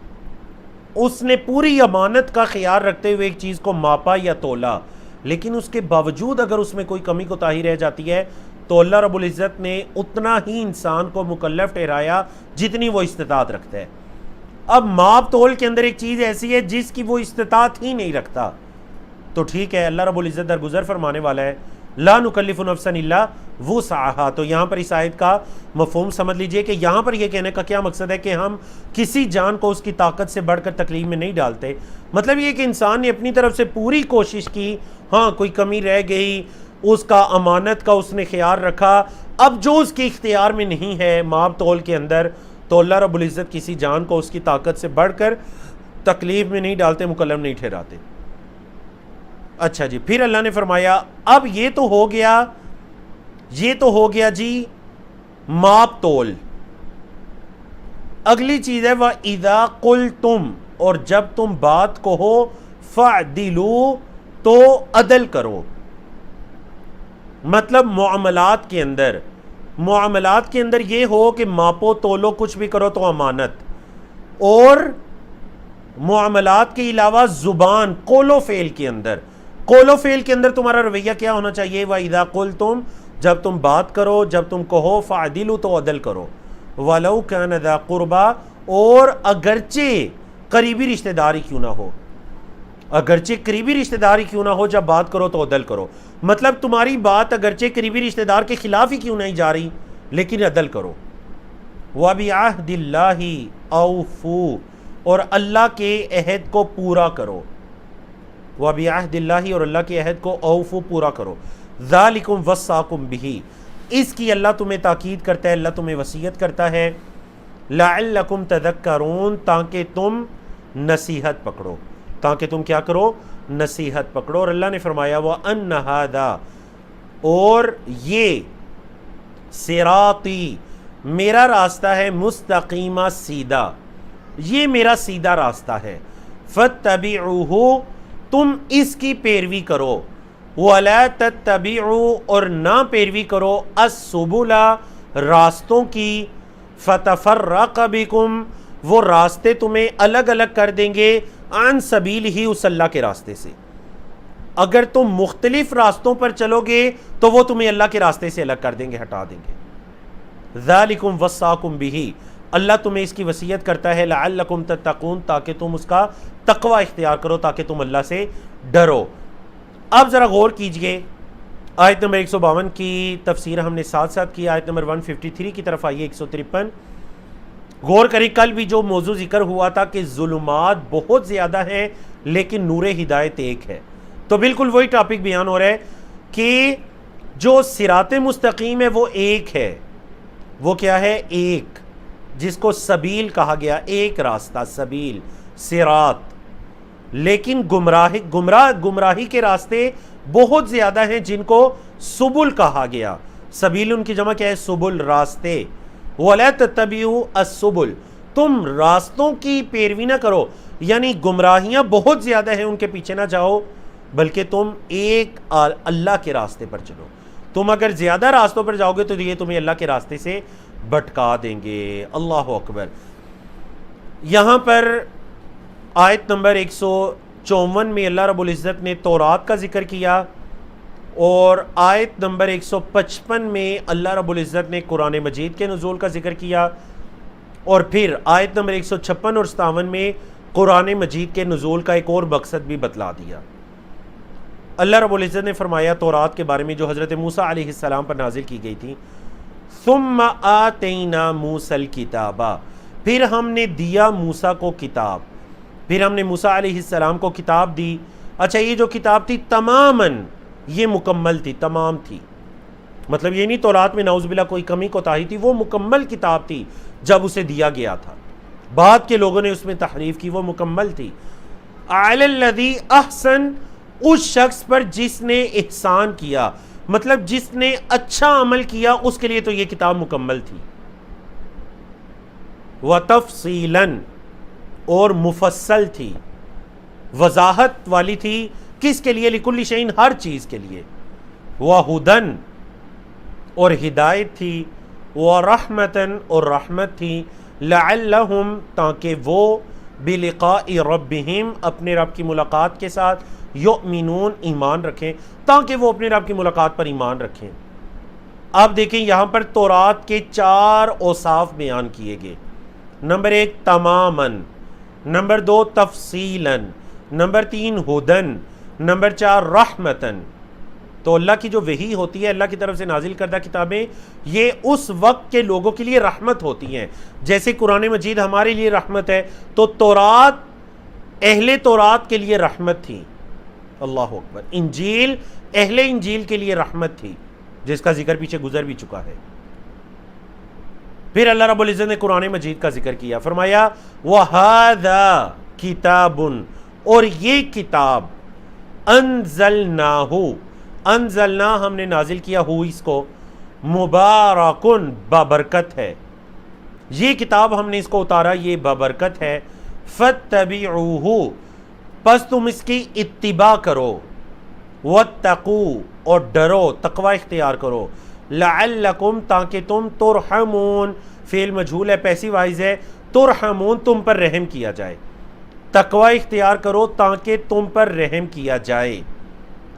اس نے پوری امانت کا خیال رکھتے ہوئے ایک چیز کو ماپا یا تولا، لیکن اس کے باوجود اگر اس میں کوئی کمی کوتاہی رہ جاتی ہے تو اللہ رب العزت نے اتنا ہی انسان کو مکلف ٹھہرایا جتنی وہ استطاعت رکھتا ہے. اب ماپ تول کے اندر ایک چیز ایسی ہے جس کی وہ استطاعت ہی نہیں رکھتا، تو ٹھیک ہے اللہ رب العزت درگزر فرمانے والا ہے لا نکلف نفسا الا وسعها. تو یہاں پر اس آیت کا مفہوم سمجھ لیجئے کہ یہاں پر یہ کہنے کا کیا مقصد ہے کہ ہم کسی جان کو اس کی طاقت سے بڑھ کر تکلیف میں نہیں ڈالتے. مطلب یہ کہ انسان نے اپنی طرف سے پوری کوشش کی، ہاں کوئی کمی رہ گئی، اس کا امانت کا اس نے خیال رکھا، اب جو اس کے اختیار میں نہیں ہے ماپ تول کے اندر، تو اللہ رب العزت کسی جان کو اس کی طاقت سے بڑھ کر تکلیف میں نہیں ڈالتے، مکلف نہیں ٹھہراتے. اچھا جی، پھر اللہ نے فرمایا اب یہ تو ہو گیا جی ماپ تول. اگلی چیز ہے وَإِذَا قُلْتُمْ، اور جب تم بات کہو، فَعْدِلُوا، تو عدل کرو. مطلب معاملات کے اندر یہ ہو کہ ماپو تولو کچھ بھی کرو تو امانت، اور معاملات کے علاوہ زبان قول و فعل کے اندر تمہارا رویہ کیا ہونا چاہیے؟ وَإِذَا قُلْتُمْ، جب تم بات کرو، جب تم کہو، فَعْدِلُوا، تو عدل کرو. وَلَوْ كَانَ ذَا قُرْبَى، اور اگرچہ قریبی رشتہ داری کیوں نہ ہو، جب بات کرو تو عدل کرو. مطلب تمہاری بات اگرچہ قریبی رشتہ دار کے خلاف ہی کیوں نہیں جا رہی، لیکن عدل کرو. وَبِعَهْدِ اللَّهِ أَوْفُوا، اور اللہ کے عہد کو پورا کرو. وَبِعَهْدِ اللَّهِ، اور اللہ کے عہد کو اوفو پورا کرو. ذَلِكُمْ وَصَّاكُمْ بِهِ، اس کی اللہ تمہیں تاکید کرتا ہے، اللہ تمہیں وصیت کرتا ہے. لَعَلَّكُمْ تَذَكَّرُونَ، تاکہ تم نصیحت پکڑو، تاکہ تم کیا کرو؟ نصیحت پکڑو. اور اللہ نے فرمایا وَأَنَّ هَذَا، اور یہ صراطی، میرا راستہ ہے، مستقیمہ سیدھا، یہ میرا سیدھا راستہ ہے. فَاتَّبِعُوهُ، تم اس کی پیروی کرو. وَلَا تَتَّبِعُوا، اور نہ پیروی کرو، السُّبُلَ، راستوں کی. فَتَفَرَّقَ بِكُمْ، وہ راستے تمہیں الگ الگ کر دیں گے، عن سبیلہ، اس اللہ کے راستے سے. اگر تم مختلف راستوں پر چلو گے تو وہ تمہیں اللہ کے راستے سے الگ کر دیں گے، ہٹا دیں گے. ذالکم وصاکم بہ، اللہ تمہیں اس کی وصیت کرتا ہے لعلکم تتقون، تاکہ تم اس کا تقوی اختیار کرو، تاکہ تم اللہ سے ڈرو۔ اب ذرا غور کیجئے، آیت نمبر 152 کی تفسیر ہم نے ساتھ ساتھ کی، آیت نمبر 153 کی طرف آئیے 153۔ غور کریں، کل بھی جو موضوع ذکر ہوا تھا کہ ظلمات بہت زیادہ ہیں لیکن نور ہدایت ایک ہے، تو بالکل وہی ٹاپک بیان ہو رہا ہے کہ جو صراط مستقیم ہے وہ ایک ہے۔ وہ کیا ہے؟ ایک، جس کو سبیل کہا گیا، ایک راستہ، سبیل، صراط۔ لیکن گمراہی کے راستے بہت زیادہ ہیں جن کو سبل کہا گیا۔ سبیل ان کی جمع کیا ہے؟ سبل، راستے۔ وَلَا تَتَّبِعُوا السُّبُلَ، تم راستوں کی پیروی نہ کرو، یعنی گمراہیاں بہت زیادہ ہیں، ان کے پیچھے نہ جاؤ، بلکہ تم ایک اللہ کے راستے پر چلو۔ تم اگر زیادہ راستوں پر جاؤ گے تو یہ تمہیں اللہ کے راستے سے بھٹکا دیں گے۔ اللہ اکبر۔ یہاں پر آیت نمبر 154 میں اللہ رب العزت نے تورات کا ذکر کیا، اور آیت نمبر 155 میں اللہ رب العزت نے قرآن مجید کے نزول کا ذکر کیا، اور پھر آیت نمبر 156 اور 57 میں قرآن مجید کے نزول کا ایک اور مقصد بھی بتلا دیا۔ اللہ رب العزت نے فرمایا تورات کے بارے میں جو حضرت موسیٰ علیہ السلام پر نازل کی گئی تھی، ثم آتینا موسیٰ الکتاب، پھر ہم نے دیا موسیٰ کو کتاب، پھر ہم نے موسیٰ علیہ السلام کو کتاب دی۔ اچھا، یہ جو کتاب تھی تماماً یہ مکمل تھی، تمام تھی، مطلب یہ نہیں تورات میں نعوذ باللہ کوئی کمی کوتاہی تھی، وہ مکمل کتاب تھی جب اسے دیا گیا تھا۔ بعد کے لوگوں نے اس میں تحریف کی، وہ مکمل تھی۔ علی الذی احسن، اس شخص پر جس نے احسان کیا، مطلب جس نے اچھا عمل کیا، اس کے لیے تو یہ کتاب مکمل تھی۔ وتفصیلاً، اور مفصل تھی، وضاحت والی تھی، کس کے لیے؟ لکل شیء، ہر چیز کے لیے۔ وہدن، اور ہدایت تھی، ورحمتن، اور رحمت تھی، لعلہم، تاکہ وہ بلقاء ربہم، اپنے رب کی ملاقات کے ساتھ، یؤمنون، ایمان رکھیں، تاکہ وہ اپنے رب کی ملاقات پر ایمان رکھیں۔ آپ دیکھیں یہاں پر تورات کے 4 اوصاف بیان کیے گئے۔ نمبر 1 تماماً، نمبر 2 تفصیلاً، نمبر 3 ہدن، نمبر 4 رحمتاً۔ تو اللہ کی جو وحی ہوتی ہے، اللہ کی طرف سے نازل کردہ کتابیں، یہ اس وقت کے لوگوں کے لیے رحمت ہوتی ہیں، جیسے قرآن مجید ہمارے لیے رحمت ہے، تو تورات اہل تورات کے لیے رحمت تھی۔ اللہ اکبر۔ انجیل اہل انجیل کے لیے رحمت تھی، جس کا ذکر پیچھے گزر بھی چکا ہے۔ پھر اللہ رب العزت نے قرآن مجید کا ذکر کیا، فرمایا وَهَذَا کتاب، اور یہ کتاب، انزلناہ، انزلنا ہم نے نازل کیا ہو اس کو، مبارکن، بابرکت ہے، یہ کتاب ہم نے اس کو اتارا، یہ بابرکت ہے، فاتبعوہ، پس تم اس کی اتباع کرو، واتقوا، اور ڈرو، تقوی اختیار کرو، لعلکم، تاکہ تم ترحمون، فعل مجہول ہے، پیسیو وائز ہے، ترحمون، تم پر رحم کیا جائے، تقوی اختیار کرو تاکہ تم پر رحم کیا جائے۔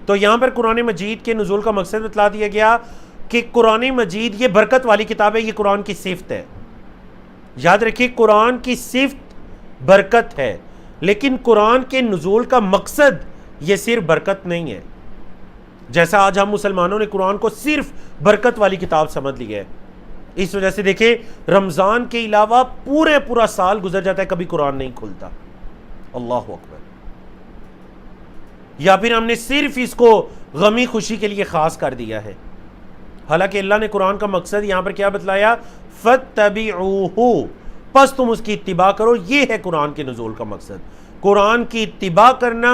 تو یہاں پر قرآن مجید کے نزول کا مقصد بتلا دیا گیا کہ قرآن مجید یہ برکت والی کتاب ہے، یہ قرآن کی صفت ہے۔ یاد رکھیے قرآن کی صفت برکت ہے، لیکن قرآن کے نزول کا مقصد یہ صرف برکت نہیں ہے، جیسا آج ہم مسلمانوں نے قرآن کو صرف برکت والی کتاب سمجھ لی ہے۔ اس وجہ سے دیکھیں رمضان کے علاوہ پورا سال گزر جاتا ہے، کبھی قرآن نہیں کھلتا۔ اللہ اکبر۔ یا پھر ہم نے صرف اس کو غمی خوشی کے لیے خاص کر دیا ہے، حالانکہ اللہ نے قرآن کا مقصد یہاں پر کیا بتلایا؟ فَاتَّبِعُوهُ، پس تم اس کی اتباع کرو، یہ ہے قرآن کے نزول کا مقصد۔ قرآن کی اتباع کرنا،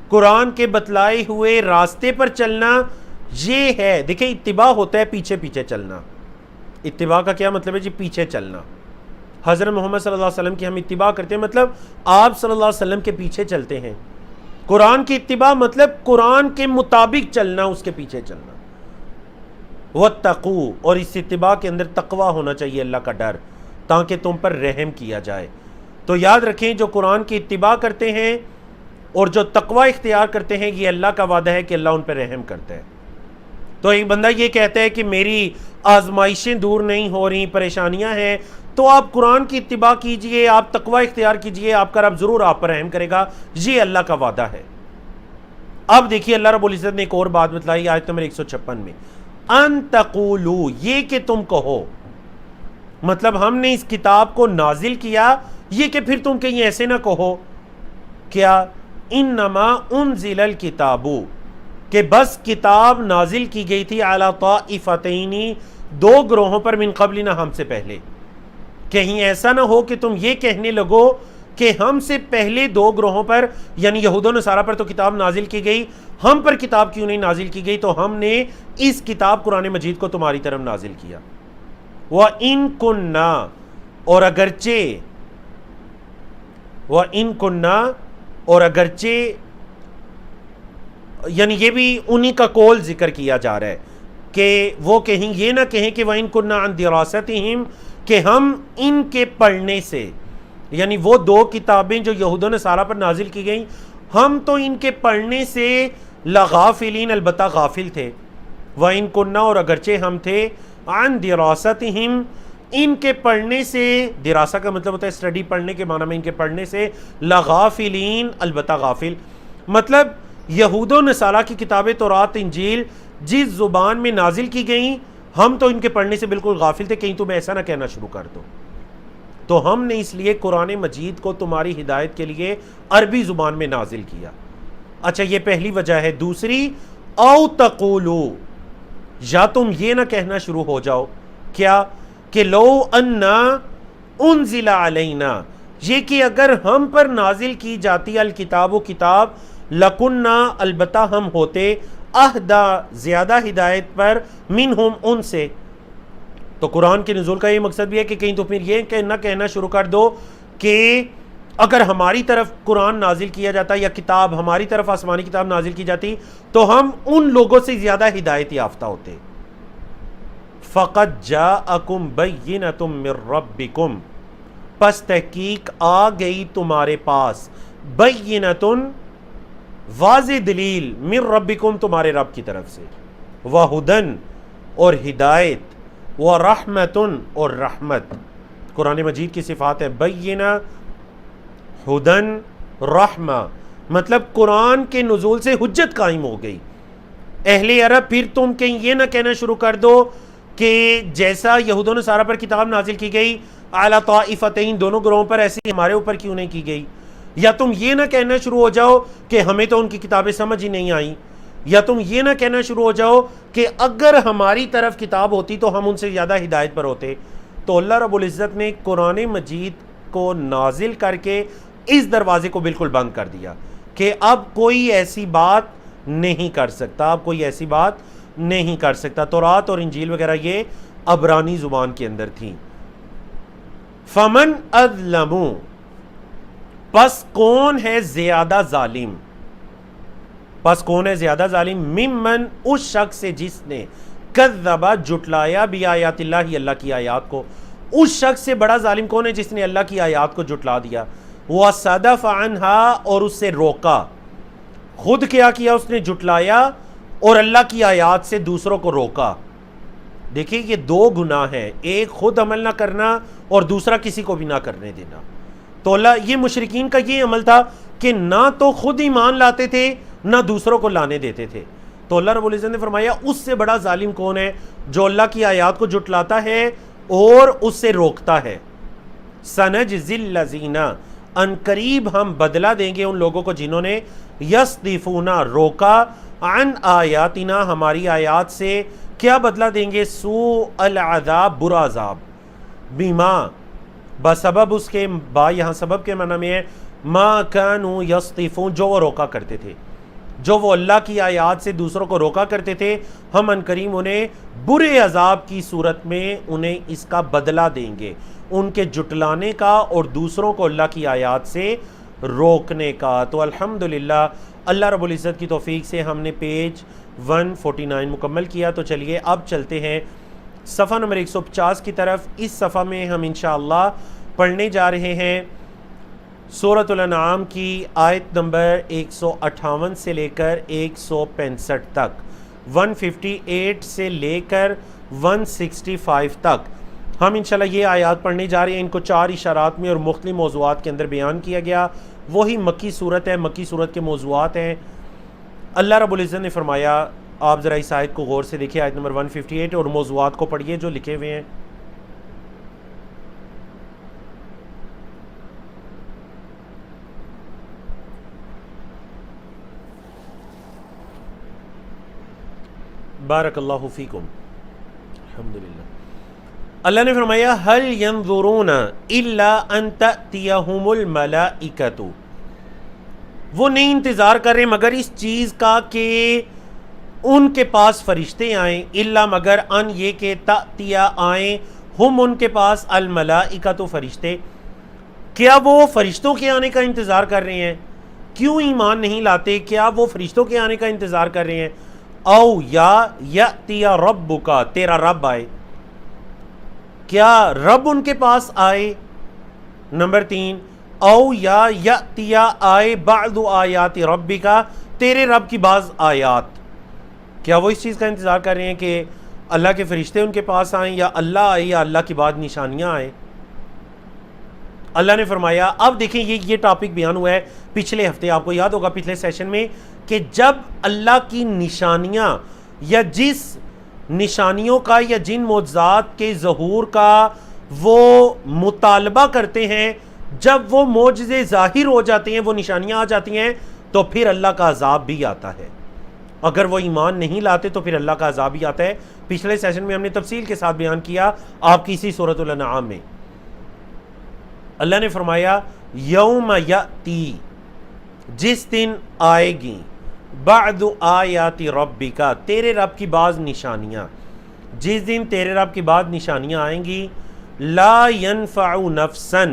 قرآن کے بتلائے ہوئے راستے پر چلنا، یہ ہے۔ دیکھیں اتباع ہوتا ہے پیچھے پیچھے چلنا۔ اتباع کا کیا مطلب ہے جی؟ پیچھے چلنا۔ حضرت محمد صلی اللہ علیہ وسلم کی ہم اتباع کرتے ہیں، مطلب آپ صلی اللہ علیہ وسلم کے پیچھے چلتے ہیں۔ قرآن کی اتباع مطلب قرآن کے مطابق چلنا، اس کے پیچھے چلنا۔ واتقوا، اور اس اتباع کے اندر تقوی ہونا چاہیے، اللہ کا ڈر، تاکہ تم پر رحم کیا جائے۔ تو یاد رکھیں جو قرآن کی اتباع کرتے ہیں اور جو تقوی اختیار کرتے ہیں، یہ اللہ کا وعدہ ہے کہ اللہ ان پر رحم کرتا ہے۔ تو ایک بندہ یہ کہتا ہے کہ میری آزمائشیں دور نہیں ہو رہی، پریشانیاں ہیں، تو آپ قرآن کی اتباع کیجئے، آپ تقوی اختیار کیجئے، آپ کا رب ضرور آپ پر رحم کرے گا، یہ اللہ کا وعدہ ہے۔ اب دیکھیے اللہ رب العزت نے ایک اور بات بتلائی آیت نمبر 156 میں، ان تقولو، یہ کہ تم کہو، مطلب ہم نے اس کتاب کو نازل کیا، یہ کہ پھر تم کہیں ایسے نہ کہو، کیا انما انزل الکتاب، کہ بس کتاب نازل کی گئی تھی علی طائفتین، دو گروہوں پر، من قبلنا، ہم سے پہلے، کہیں ایسا نہ ہو کہ تم یہ کہنے لگو کہ ہم سے پہلے دو گروہوں پر، یعنی یہود و نصارہ پر تو کتاب نازل کی گئی، ہم پر کتاب کیوں نہیں نازل کی گئی؟ تو ہم نے اس کتاب قرآن مجید کو تمہاری طرف نازل کیا۔ وَإِن كُنَّا، اور اگرچہ، وَإِن كُنَّا، اور اگرچہ، یعنی یہ بھی انہی کا قول ذکر کیا جا رہا ہے کہ وہ کہیں یہ نہ کہیں کہ وَإِن كُنَّا عَن دِرَاسَتِهِمْ، کہ ہم ان کے پڑھنے سے، یعنی وہ دو کتابیں جو یہود و نصارہ پر نازل کی گئیں، ہم تو ان کے پڑھنے سے لغافلین، البتہ غافل تھے۔ وَإِن كُنَّا، اور اگرچہ ہم تھے، عن دراستہم، ان کے پڑھنے سے، دراسہ کا مطلب ہوتا ہے اسٹڈی، پڑھنے کے معنی میں ان کے پڑھنے سے، لغافلین، البتہ غافل، مطلب یہود و نصارہ کی کتابیں تورات انجیل جس زبان میں نازل کی گئیں، ہم تو ان کے پڑھنے سے بالکل غافل تھے، کہیں تم ایسا نہ کہنا شروع کر دو۔ تو ہم نے اس لیے قرآن مجید کو تمہاری ہدایت کے لیے عربی زبان میں نازل کیا۔ اچھا یہ پہلی وجہ ہے۔ دوسری، او تقولو، یا تم یہ نہ کہنا شروع ہو جاؤ، کیا کہ لو انا انزل علینا، یہ کہ اگر ہم پر نازل کی جاتی الکتاب و کتاب، لکننا، البتہ ہم ہوتے، اہدا، زیادہ ہدایت پر، منہم، ان سے۔ تو قرآن کے نزول کا یہ مقصد بھی ہے کہ کہیں تو پھر یہ نہ کہنا شروع کر دو کہ اگر ہماری طرف قرآن نازل کیا جاتا یا کتاب ہماری طرف آسمانی کتاب نازل کی جاتی تو ہم ان لوگوں سے زیادہ ہدایت یافتہ ہوتے۔ فَقَدْ جَاءَكُمْ بَيِّنَةٌ مِّن رَبِّكُمْ، پس تحقیق آ گئی تمہارے پاس، بَيِّنَةٌ، واضح دلیل، مِّن رَبِّكُمْ، تمہارے رب کی طرف سے، وَهُدًى، اور ہدایت، وَرَحْمَةٌ، اور رحمت۔ قرآن مجید کی صفات ہے بینہ، ہدن، رحمہ، مطلب قرآن کے نزول سے حجت قائم ہو گئی۔ اہل عرب پھر تم کہیں یہ نہ کہنا شروع کر دو کہ جیسا یہود و نصارہ پر کتاب نازل کی گئی اعلی طائفتین، دونوں گروہوں پر، ایسی ہمارے اوپر کیوں نہیں کی گئی؟ یا تم یہ نہ کہنا شروع ہو جاؤ کہ ہمیں تو ان کی کتابیں سمجھ ہی نہیں آئیں، یا تم یہ نہ کہنا شروع ہو جاؤ کہ اگر ہماری طرف کتاب ہوتی تو ہم ان سے زیادہ ہدایت پر ہوتے۔ تو اللہ رب العزت نے قرآن مجید کو نازل کر کے اس دروازے کو بالکل بند کر دیا کہ اب کوئی ایسی بات نہیں کر سکتا، اب کوئی ایسی بات نہیں کر سکتا۔ تورات اور انجیل وغیرہ یہ عبرانی زبان کے اندر تھیں۔ فمن اظلم، پس کون ہے زیادہ ظالم، پس کون ہے زیادہ ظالم، ممن، اس شخص سے جس نے کذب، جھٹلایا، بھی آیات اللہ، اللہ کی آیات کو۔ اس شخص سے بڑا ظالم کون ہے جس نے اللہ کی آیات کو جھٹلا دیا، وَصَدَفَ عَنْهَا، اور اس سے روکا۔ خود کیا کیا اس نے؟ جھٹلایا اور اللہ کی آیات سے دوسروں کو روکا۔ دیکھیں یہ دو گناہ ہیں، ایک خود عمل نہ کرنا اور دوسرا کسی کو بھی نہ کرنے دینا۔ تو اللہ، یہ مشرکین کا یہ عمل تھا کہ نہ تو خود ایمان لاتے تھے نہ دوسروں کو لانے دیتے تھے۔ تو اللہ رب العزت نے فرمایا اس سے بڑا ظالم کون ہے جو اللہ کی آیات کو جھٹلاتا ہے اور اس سے روکتا ہے۔ سَنَجْزِي الَّذِينَ، ان قریب ہم بدلہ دیں گے ان لوگوں کو جنہوں نے یصدفون، روکا، عن آیاتنا، ہماری آیات سے۔ کیا بدلہ دیں گے؟ سوء العذاب، برا عذاب، بیما، بسبب اس کے، با یہاں سبب کے معنی میں ہے، ما کانوا یصدفون، جو وہ روکا کرتے تھے، جو وہ اللہ کی آیات سے دوسروں کو روکا کرتے تھے، ہم ان قریب انہیں برے عذاب کی صورت میں انہیں اس کا بدلہ دیں گے، ان کے جھٹلانے کا اور دوسروں کو اللہ کی آیات سے روکنے کا۔ تو الحمدللہ اللہ رب العزت کی توفیق سے ہم نے پیج 149 مکمل کیا۔ تو چلیے اب چلتے ہیں صفحہ نمبر 150 کی طرف۔ اس صفحہ میں ہم انشاءاللہ پڑھنے جا رہے ہیں سورۃ الانعام کی آیت نمبر 158 سے لے کر 165 تک۔ 158 سے لے کر 165 تک ہم انشاءاللہ یہ آیات پڑھنے جا رہے ہیں. ان کو 4 اشارات میں اور مختلف موضوعات کے اندر بیان کیا گیا. وہی مکی صورت ہے, مکی صورت کے موضوعات ہیں. اللہ رب العزت نے فرمایا, آپ ذرا اس آیت کو غور سے دیکھیں, آیت نمبر 158, اور موضوعات کو پڑھیے جو لکھے ہوئے ہیں. بارک اللہ فیکم. الحمدللہ. اللہ نے فرمایا هل ينظرون الا ان تأتيهم الملائکۃ, وہ نہیں انتظار کر رہے مگر اس چیز کا کہ ان کے پاس فرشتے آئیں, الا مگر ان یہ کہ تأتیا آئیں, ہم ان کے پاس الملائکۃ فرشتے. کیا وہ فرشتوں کے آنے کا انتظار کر رہے ہیں؟ کیوں ایمان نہیں لاتے؟ کیا وہ فرشتوں کے آنے کا انتظار کر رہے ہیں؟ او یا یأتی ربک, تیرا رب آئے. کیا رب ان کے پاس آئے؟ نمبر 3, او یا یأتی آئے بعض آیات ربک, تیرے رب کی بعض آیات. کیا وہ اس چیز کا انتظار کر رہے ہیں کہ اللہ کے فرشتے ان کے پاس آئیں, یا اللہ آئے, یا اللہ کی بعض نشانیاں آئیں؟ اللہ نے فرمایا, اب دیکھیں یہ ٹاپک بیان ہوا ہے پچھلے ہفتے, آپ کو یاد ہوگا پچھلے سیشن میں, کہ جب اللہ کی نشانیاں یا جس نشانیوں کا یا جن معجزات کے ظہور کا وہ مطالبہ کرتے ہیں, جب وہ معجزے ظاہر ہو جاتے ہیں, وہ نشانیاں آ جاتی ہیں, تو پھر اللہ کا عذاب بھی آتا ہے. اگر وہ ایمان نہیں لاتے تو پھر اللہ کا عذاب بھی آتا ہے. پچھلے سیشن میں ہم نے تفصیل کے ساتھ بیان کیا آپ کی اسی سورۃ الانعام میں. اللہ نے فرمایا یوم یأتی, جس دن آئے گی, بعد آیات ربک, تیرے رب کی بعض نشانیاں, جس دن تیرے رب کی بعض نشانیاں آئیں گی, لا ینفع نفسا,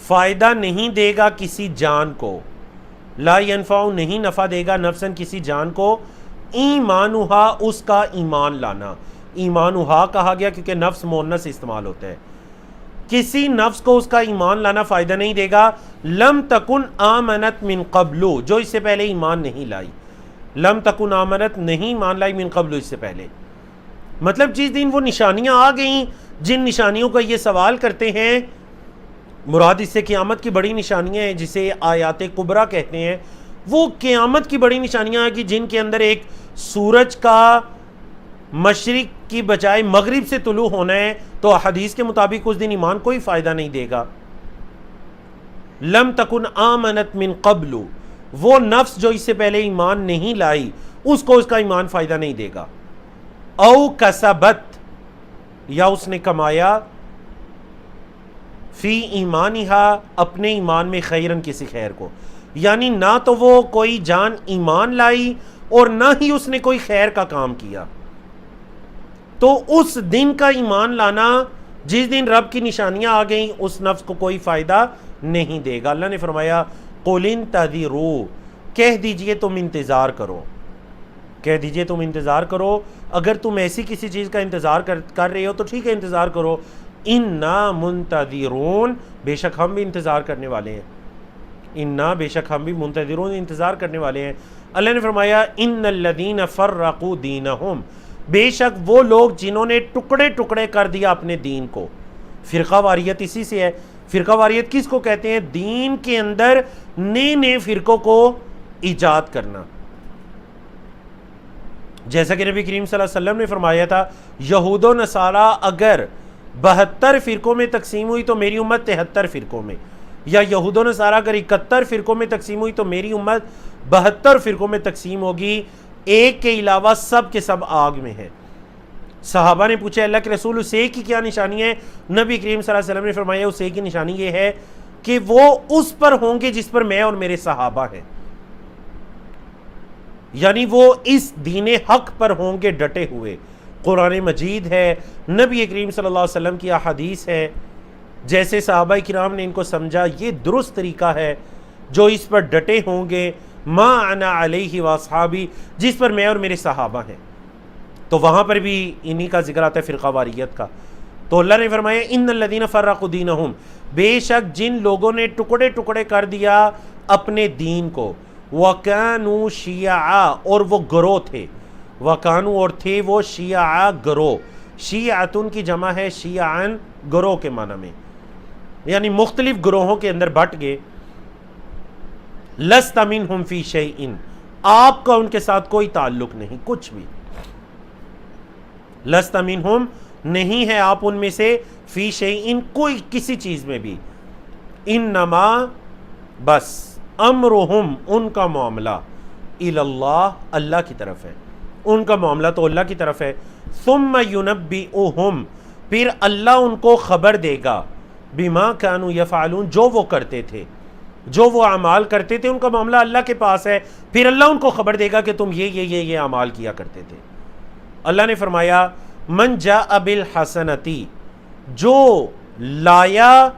فائدہ نہیں دے گا کسی جان کو, لا ینفع نہیں نفع دے گا, نفسا کسی جان کو, ایمانہا اس کا ایمان لانا. ایمانہا کہا گیا کیونکہ نفس مؤنث استعمال ہوتا ہے. کسی نفس کو اس کا ایمان لانا فائدہ نہیں دے گا. لم تکن آمنت من قبل, جو اس سے پہلے ایمان نہیں لائی. لم تکن آمنت, نہیں ایمان لائی, من قبل, اس سے پہلے. مطلب جس دن وہ نشانیاں آ گئیں, جن نشانیوں کا یہ سوال کرتے ہیں, مراد اس سے قیامت کی بڑی نشانیاں ہیں جسے آیات کبریٰ کہتے ہیں. وہ قیامت کی بڑی نشانیاں ہیں کہ جن کے اندر ایک سورج کا مشرق کی بجائے مغرب سے طلوع ہونا ہے, تو حدیث کے مطابق اس دن ایمان کوئی فائدہ نہیں دے گا. لم تکن آمنت من قبل, وہ نفس جو اس سے پہلے ایمان نہیں لائی, اس کو اس کا ایمان فائدہ نہیں دے گا. او کسبت, یا اس نے کمایا, فی ایمانہا, اپنے ایمان میں, خیرن, کسی خیر کو. یعنی نہ تو وہ کوئی جان ایمان لائی اور نہ ہی اس نے کوئی خیر کا کام کیا. تو اس دن کا ایمان لانا, جس دن رب کی نشانیاں آ گئیں, اس نفس کو کوئی فائدہ نہیں دے گا. اللہ نے فرمایا قُلِ انتظروا, کہہ دیجئے تم انتظار کرو, کہہ دیجئے تم انتظار کرو. اگر تم ایسی کسی چیز کا انتظار کر رہے ہو تو ٹھیک ہے, انتظار کرو. اِنَّا مُنتَظِرُونَ, بے شک ہم بھی انتظار کرنے والے ہیں. اِنَّا, بے شک ہم بھی منتظرون, انتظار کرنے والے ہیں. اللہ نے فرمایا اِنَّ الَّذِينَ فَرَّقُوا دِينَهُمْ, بے شک وہ لوگ جنہوں نے ٹکڑے ٹکڑے کر دیا اپنے دین کو. فرقہ واریت اسی سے ہے. فرقہ واریت کس کو کہتے ہیں؟ دین کے اندر نئے نئے فرقوں کو ایجاد کرنا. جیسا کہ نبی کریم صلی اللہ علیہ وسلم نے فرمایا تھا, یہود و نصارہ اگر 72 فرقوں میں تقسیم ہوئی تو میری امت 73 فرقوں میں, یا یہود و نصارہ اگر 71 فرقوں میں تقسیم ہوئی تو میری امت 72 فرقوں میں تقسیم ہوگی, ایک کے علاوہ سب کے سب آگ میں ہیں. صحابہ نے پوچھا اللہ کے رسول اس ایک کی کیا نشانی ہے؟ نبی کریم صلی اللہ علیہ وسلم نے فرمایا اس ایک کی نشانی یہ ہے کہ وہ اس پر ہوں گے جس پر میں اور میرے صحابہ ہیں. یعنی وہ اس دین حق پر ہوں گے ڈٹے ہوئے. قرآن مجید ہے, نبی کریم صلی اللہ علیہ وسلم کی احادیث ہے, جیسے صحابہ کرام نے ان کو سمجھا یہ درست طریقہ ہے, جو اس پر ڈٹے ہوں گے, ما انا علیہ واصحابی, جس پر میں اور میرے صحابہ ہیں. تو وہاں پر بھی انہی کا ذکر آتا ہے فرقہ واریت کا. تو اللہ نے فرمایا ان الذین فرقوا دینہم, بے شک جن لوگوں نے ٹکڑے ٹکڑے کر دیا اپنے دین کو, وَكَانُوا شِيَعًا, اور وہ گروہ تھے. وَكَانُوا اور تھے وہ شیعہ گروہ، شیعتن کی جمع ہے شیعان گروہ کے معنی میں، یعنی مختلف گروہوں کے اندر بٹ گئے. لَسْتَ مِنْهُمْ فِي شَيْءٍ آپ کا ان کے ساتھ کوئی تعلق نہیں، کچھ بھی. لَسْتَ مِنْهُمْ نہیں ہے آپ ان میں سے، فی شیئن کوئی کسی چیز میں بھی. انما بس امرہم ان کا معاملہ الی اللہ اللہ کی طرف ہے، ان کا معاملہ تو اللہ کی طرف ہے. ثم ینبئہم پھر اللہ ان کو خبر دے گا، بما کانوا یفعلون جو وہ کرتے تھے، جو وہ اعمال کرتے تھے ان کا معاملہ اللہ کے پاس ہے. پھر اللہ ان کو خبر دے گا کہ تم یہ اعمال کیا کرتے تھے. اللہ نے فرمایا من جاء بالحسنتی جو لایا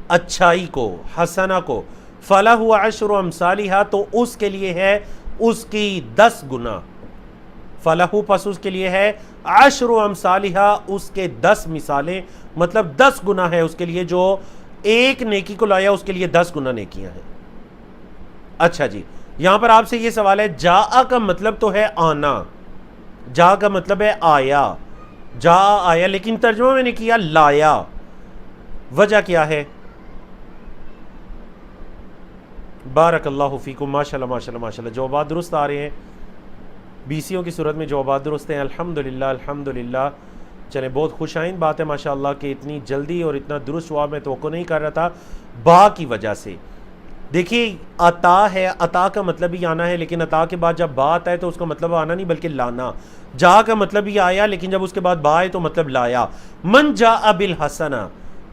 اچھائی کو، حسنہ کو، فلہ عشر امثالہا تو اس کے لیے ہے اس کی 10 گنا. فلہ پس اس کے لیے ہے عشر امثالہا اس کے 10 مثالیں، مطلب 10 گنا ہے اس کے لیے. جو ایک نیکی کو لایا اس کے لیے 10 گنا نیکیاں ہیں. اچھا جی، یہاں پر آپ سے یہ سوال ہے، جاء کا مطلب تو ہے آنا، جا کا مطلب ہے آیا، جا آیا، لیکن ترجمہ میں نے کیا لایا. وجہ کیا ہے؟ بارک اللہ فیکم، ماشاءاللہ ماشاءاللہ ماشاءاللہ، جوابات درست آ رہے ہیں، بیسیوں کی صورت میں جوابات درست ہیں. الحمدللہ الحمدللہ. چلیں بہت خوش آئند بات ہے ماشاءاللہ کہ اتنی جلدی اور اتنا درست جواب میں توقع نہیں کر رہا تھا با کی وجہ سے. دیکھیے عطا ہے، عطا کا مطلب ہی آنا ہے، لیکن عطا کے بعد جب با آتا ہے تو اس کا مطلب آنا نہیں بلکہ لانا. جا کا مطلب ہی آیا، لیکن جب اس کے بعد با ہے تو مطلب لایا. من جاء بالحسنہ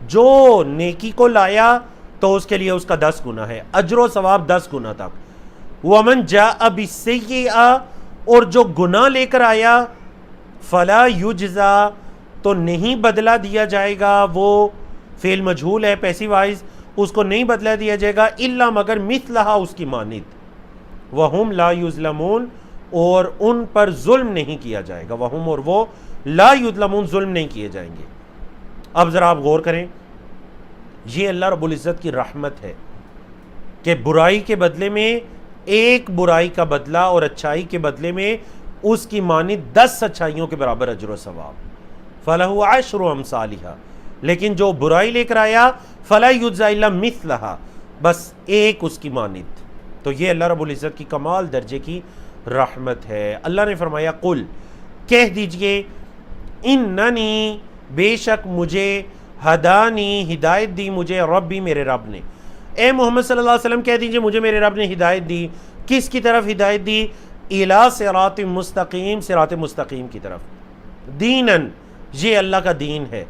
جو نیکی کو لایا تو اس کے لیے اس کا 10 گنا ہے، اجر و ثواب 10 گنا تک. ومن جاء بالسیئہ اور جو گناہ لے کر آیا، فلا یجزا تو نہیں بدلہ دیا جائے گا، وہ فعل مجہول ہے پیسیو وائز، اس کو نہیں بدلہ دیا جائے گا، الا مگر مثلہا اس کی مانند. وہم لا یظلمون اور ان پر ظلم نہیں کیا جائے گا، وہم اور وہ لا یظلمون ظلم نہیں کیے جائیں گے. اب ذرا آپ غور کریں، یہ اللہ رب العزت کی رحمت ہے کہ برائی کے بدلے میں ایک برائی کا بدلہ اور اچھائی کے بدلے میں اس کی مانند 10 اچھائیوں کے برابر اجر و ثواب. فلہ عشر امثالہا لیکن جو برائی لے کر آیا فلا یجزا الا مثلہا بس ایک اس کی مانند. تو یہ اللہ رب العزت کی کمال درجے کی رحمت ہے. اللہ نے فرمایا قل کہہ دیجئے اننی بے شک مجھے ہدانی ہدایت دی مجھے ربی میرے رب نے. اے محمد صلی اللہ علیہ وسلم کہہ دیجئے مجھے میرے رب نے ہدایت دی. کس کی طرف ہدایت دی؟ الی صراط مستقیم، صراط مستقیم کی طرف. دینن یہ اللہ کا دین ہے.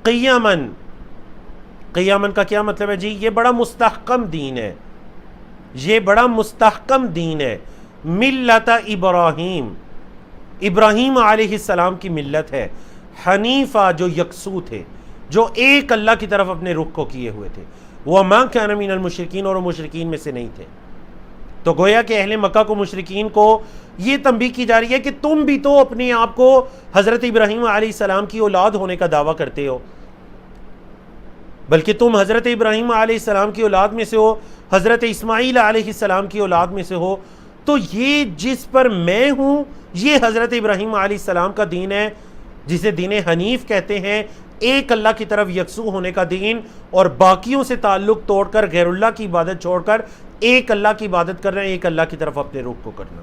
قیامن، قیامن کا کیا مطلب ہے جی؟ یہ بڑا مستحکم دین ہے، یہ بڑا مستحکم دین ہے. ملت ابراہیم، ابراہیم علیہ السلام کی ملت ہے. حنیفہ جو یکسو تھے، جو ایک اللہ کی طرف اپنے رخ کو کیے ہوئے تھے. وما کان من المشرکین اور وہ مشرکین میں سے نہیں تھے. تو گویا کہ اہل مکہ کو، مشرکین کو یہ تنبیہ کی جا رہی ہے کہ تم بھی تو اپنے آپ کو حضرت ابراہیم علیہ السلام کی اولاد ہونے کا دعویٰ کرتے ہو، بلکہ تم حضرت ابراہیم علیہ السلام کی اولاد میں سے ہو، حضرت اسماعیل علیہ السلام کی اولاد میں سے ہو. تو یہ جس پر میں ہوں یہ حضرت ابراہیم علیہ السلام کا دین ہے، جسے دین حنیف کہتے ہیں، ایک اللہ کی طرف یکسو ہونے کا دین، اور باقیوں سے تعلق توڑ کر غیر اللہ کی عبادت چھوڑ کر ایک اللہ کی عبادت کرنا، ایک اللہ کی طرف اپنے رخ کو کرنا.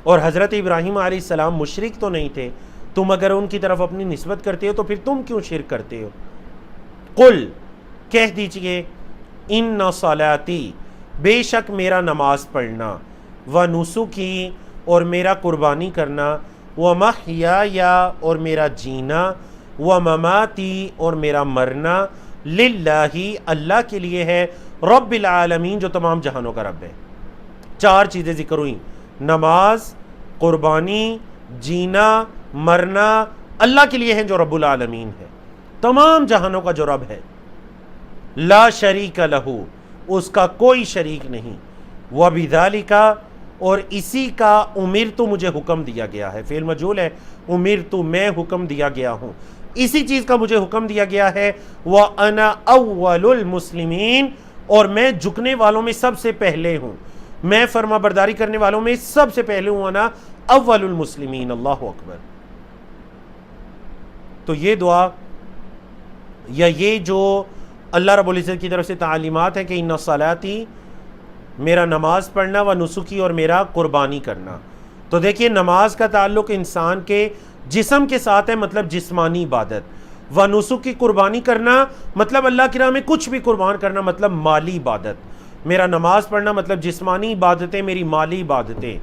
اور حضرت ابراہیم علیہ السلام مشرک تو نہیں تھے. تم اگر ان کی طرف اپنی نسبت کرتے ہو تو پھر تم کیوں شرک کرتے ہو؟ قل کہہ دیجئے ان صلاتی بے شک میرا نماز پڑھنا، و نسکی اور میرا قربانی کرنا، و محیایا اور میرا جینا، و مماتی اور میرا مرنا، للہ اللہ کے لیے ہے، رب العالمین جو تمام جہانوں کا رب ہے. 4 چیزیں ذکر ہوئیں، نماز، قربانی، جینا، مرنا، اللہ کے لیے ہیں جو رب العالمین ہے، تمام جہانوں کا جو رب ہے. لا شریک لہو اس کا کوئی شریک نہیں. وبذالک اور اسی کا امرت مجھے حکم دیا گیا ہے. فعل مجہول ہے، امرت میں حکم دیا گیا ہوں، اسی چیز کا مجھے حکم دیا گیا ہے. وَأَنَا أَوَّلُ الْمُسْلِمِينَ اور میں جھکنے والوں میں سب سے پہلے ہوں. میں فرما برداری کرنے والوں میں سب سے پہلے ہوں نا اول المسلمین، اللہ اکبر۔ تو یہ دعا یا یہ جو اللہ رب العزت کی طرف سے تعلیمات ہے کہ ان صلاتی، میرا نماز پڑھنا، و نسکی، اور میرا قربانی کرنا۔ تو دیکھیے نماز کا تعلق انسان کے جسم کے ساتھ ہے، مطلب جسمانی عبادت، و نسک کی قربانی کرنا مطلب اللہ کی راہ میں کچھ بھی قربان کرنا، مطلب مالی عبادت۔ میرا نماز پڑھنا مطلب جسمانی عبادتیں، میری مالی عبادتیں،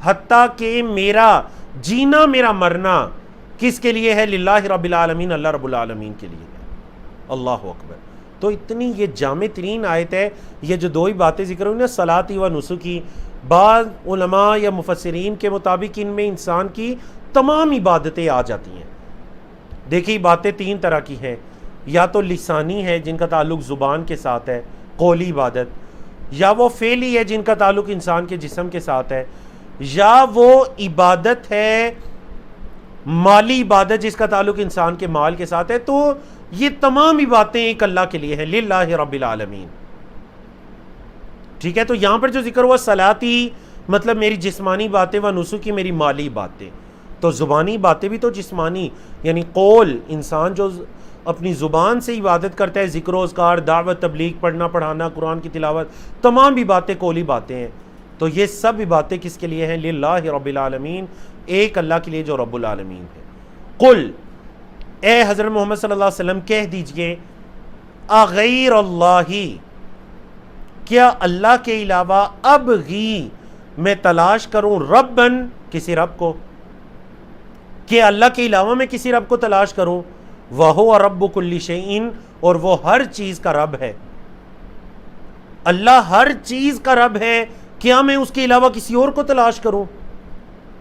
حتیٰ کہ میرا جینا، میرا مرنا کس کے لیے ہے؟ للہ رب العالمین، اللہ رب العالمین کے لیے ہے۔ اللہ اکبر۔ تو اتنی یہ جامع ترین آیت ہے، یہ جو دو ہی باتیں ذکر ہوئی نا، صلاتی و نسکی، بعض علماء یا مفسرین کے مطابق ان میں انسان کی تمام عبادتیں آ جاتی ہیں۔ دیکھیے باتیں تین طرح کی ہیں، یا تو لسانی ہے جن کا تعلق زبان کے ساتھ ہے، قولی عبادت، یا وہ فعلی ہے جن کا تعلق انسان کے جسم کے ساتھ ہے، یا وہ عبادت ہے مالی عبادت جس کا تعلق انسان کے مال کے ساتھ ہے۔ تو یہ تمام عبادتیں ایک اللہ کے لیے ہیں، للہ رب العالمین۔ ٹھیک ہے، تو یہاں پر جو ذکر ہوا صلاتی مطلب میری جسمانی باتیں، و نسکی میری مالی باتیں۔ تو زبانی باتیں بھی تو جسمانی، یعنی قول، انسان جو اپنی زبان سے عبادت کرتا ہے، ذکر و اذکار، دعوت، تبلیغ، پڑھنا پڑھانا، قرآن کی تلاوت، تمام بھی باتیں قولی باتیں ہیں۔ تو یہ سب باتیں کس کے لیے ہیں؟ للہ رب العالمین، ایک اللہ کے لیے جو رب العالمین ہے۔ قل، اے حضرت محمد صلی اللہ علیہ وسلم کہہ دیجئے، اغیر اللہ، کیا اللہ کے علاوہ ابغی، میں تلاش کروں، ربن، کسی رب کو، کہ اللہ کے علاوہ میں کسی رب کو تلاش کروں، وَهُوَ رَبُّ كُلِّ شَيْءٍ، اور وہ ہر چیز کا رب ہے۔ اللہ ہر چیز کا رب ہے، کیا میں اس کے علاوہ کسی اور کو تلاش کروں؟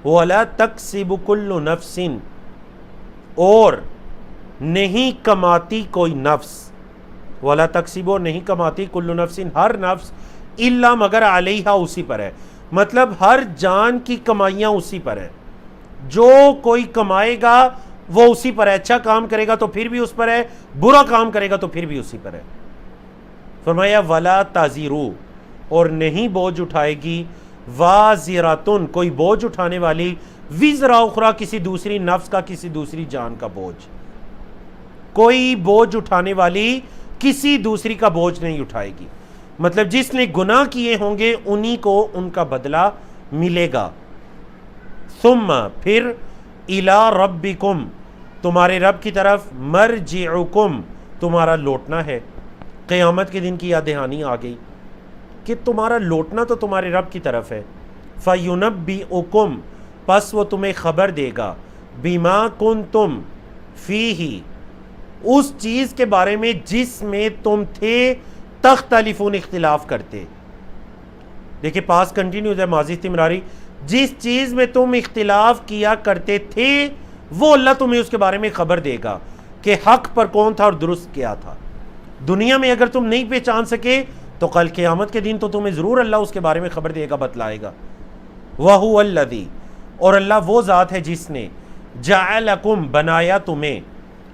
وَلَا تَكْسِبُ كُلُّ نَفْسٍ، اور نہیں کماتی کوئی نفس، وَلَا تَكْسِبُ، نہیں کماتی، كُلُّ نَفْسٍ، ہر نفس، إِلَّا مگر علیہا، اسی پر ہے، مطلب ہر جان کی کمائیاں اسی پر ہیں۔ جو کوئی کمائے گا وہ اسی پر ہے، اچھا کام کرے گا تو پھر بھی اس پر ہے، برا کام کرے گا تو پھر بھی اسی پر ہے۔ فرمایا وَلَا تَزِرُ، اور نہیں بوجھ اٹھائے گی، وَازِرَةٌ، کوئی بوجھ اٹھانے والی، وِزْرَ اُخْرَى، کسی دوسری نفس کا، کسی دوسری جان کا بوجھ، کوئی بوجھ اٹھانے والی کسی دوسری کا بوجھ نہیں اٹھائے گی، مطلب جس نے گناہ کیے ہوں گے انہی کو ان کا بدلہ ملے گا۔ ثم، پھر، الی ربکم، تمہارے رب کی طرف، مرجعکم، تمہارا لوٹنا ہے۔ قیامت کے دن کی یاد دہانی آ گئی کہ تمہارا لوٹنا تو تمہارے رب کی طرف ہے۔ فینبئکم، پس وہ تمہیں خبر دے گا، بما کنتم فیہ، اس چیز کے بارے میں جس میں تم تھے، تختلفون، اختلاف کرتے۔ دیکھیں پاس کنٹینیوز ہے، ماضی استمراری، جس چیز میں تم اختلاف کیا کرتے تھے وہ اللہ تمہیں اس کے بارے میں خبر دے گا کہ حق پر کون تھا اور درست کیا تھا۔ دنیا میں اگر تم نہیں پہچان سکے تو کل قیامت کے دن تو تمہیں ضرور اللہ اس کے بارے میں خبر دے گا، بتلائے گا۔ وَهُوَ الَّذِي، اور اللہ وہ ذات ہے جس نے، جَعَلَكُمْ، بنایا تمہیں،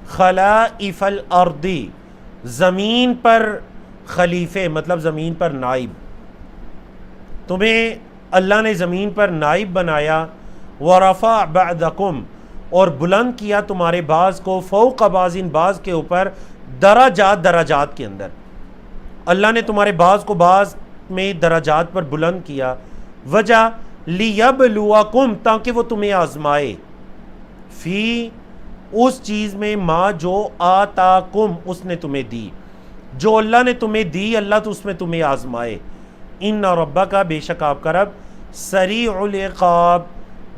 خَلَائِفَ الْأَرْضِ، زمین پر خلیفے، مطلب زمین پر نائب، تمہیں اللہ نے زمین پر نائب بنایا۔ وَرَفَعَ بَعْضَكُمْ، اور بلند کیا تمہارے بعض کو، فوق بعض، بعض کے اوپر، درجات، درجات کے اندر، اللہ نے تمہارے بعض کو بعض میں درجات پر بلند کیا۔ وجہ، لِيَبْلُوَكُمْ، تاکہ وہ تمہیں آزمائے، فی، اس چیز میں، ما، جو، آتاکم، اس نے تمہیں دی، جو اللہ نے تمہیں دی، اللہ تو اس میں تمہیں آزمائے۔ ان ربک، بے شک آپ کا رب، سریع العقاب،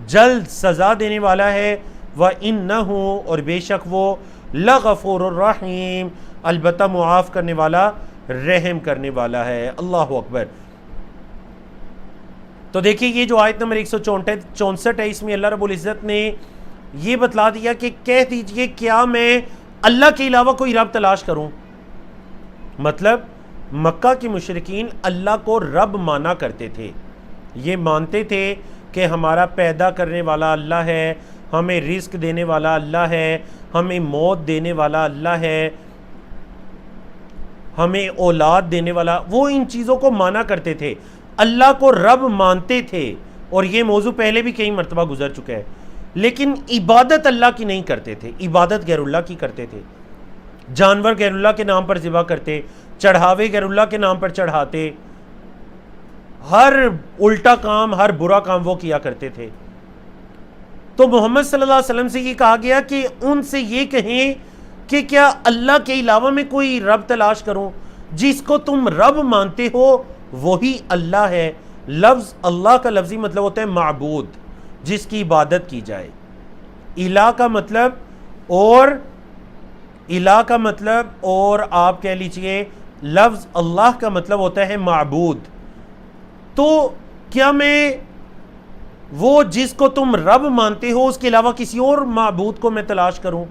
جلد سزا دینے والا ہے، وَإِنَّهُ، اور بے شک وہ، لغفور الرحیم، البتہ معاف کرنے والا، رحم کرنے والا ہے۔ اللہ اکبر۔ تو دیکھیے یہ جو آیت نمبر 164 ہے، اس میں اللہ رب العزت نے یہ بتلا دیا کہ کہہ دیجئے کیا میں اللہ کے علاوہ کوئی رب تلاش کروں؟ مطلب مکہ کے مشرکین اللہ کو رب مانا کرتے تھے، یہ مانتے تھے کہ ہمارا پیدا کرنے والا اللہ ہے، ہمیں رزق دینے والا اللہ ہے، ہمیں موت دینے والا اللہ ہے، ہمیں اولاد دینے والا، وہ ان چیزوں کو مانا کرتے تھے۔ اللہ کو رب مانتے تھے، اور یہ موضوع پہلے بھی کئی مرتبہ گزر چکا ہے، لیکن عبادت اللہ کی نہیں کرتے تھے، عبادت غیر اللہ کی کرتے تھے، جانور غیر اللہ کے نام پر ذبح کرتے، چڑھاوے غیر اللہ کے نام پر چڑھاتے، ہر الٹا کام، ہر برا کام وہ کیا کرتے تھے۔ تو محمد صلی اللہ علیہ وسلم سے یہ کہا گیا کہ ان سے یہ کہیں کہ کیا اللہ کے علاوہ میں کوئی رب تلاش کروں؟ جس کو تم رب مانتے ہو وہی اللہ ہے۔ لفظ اللہ کا لفظی مطلب ہوتا ہے معبود، جس کی عبادت کی جائے۔ الہ کا مطلب اور آپ کہہ لیجئے لفظ اللہ کا مطلب ہوتا ہے معبود۔ تو کیا میں وہ جس کو تم رب مانتے ہو اس کے علاوہ کسی اور معبود کو میں تلاش کروں؟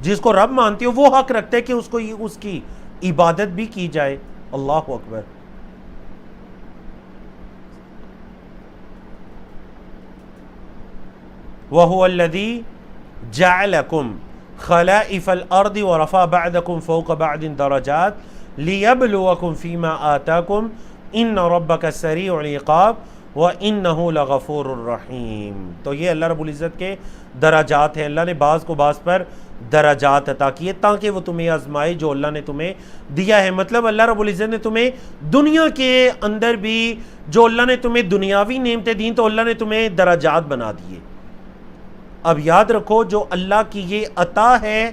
جس کو رب مانتے ہو وہ حق رکھتا ہے کہ اس کی عبادت بھی کی جائے۔ اللہ اکبر۔ وَهُوَ الَّذِي جَعَلَكُمْ خَلَائِفَ الْأَرْضِ وَرَفَعَ بَعْضَكُمْ فَوْقَ بَعْضٍ دَرَجَاتٍ لِيَبْلُوَكُمْ فِي مَا آتَاكُمْ إِنَّ رَبَّكَ سَرِيعُ الْعِقَابِ وَإِنَّهُ لَغَفُورٌ رَحِيمٌ۔ تو یہ اللہ رب العزت کے درجات ہیں۔ اللہ نے بعض کو بعض پر درجات عطا کیے تاکہ وہ تمہیں آزمائے جو اللہ نے تمہیں دیا ہے۔ مطلب اللہ رب العزت نے تمہیں دنیا کے اندر بھی جو اللہ نے تمہیں دنیاوی نعمتیں دیں تو اللہ نے تمہیں درجات بنا دیے۔ اب یاد رکھو جو اللہ کی یہ عطا ہے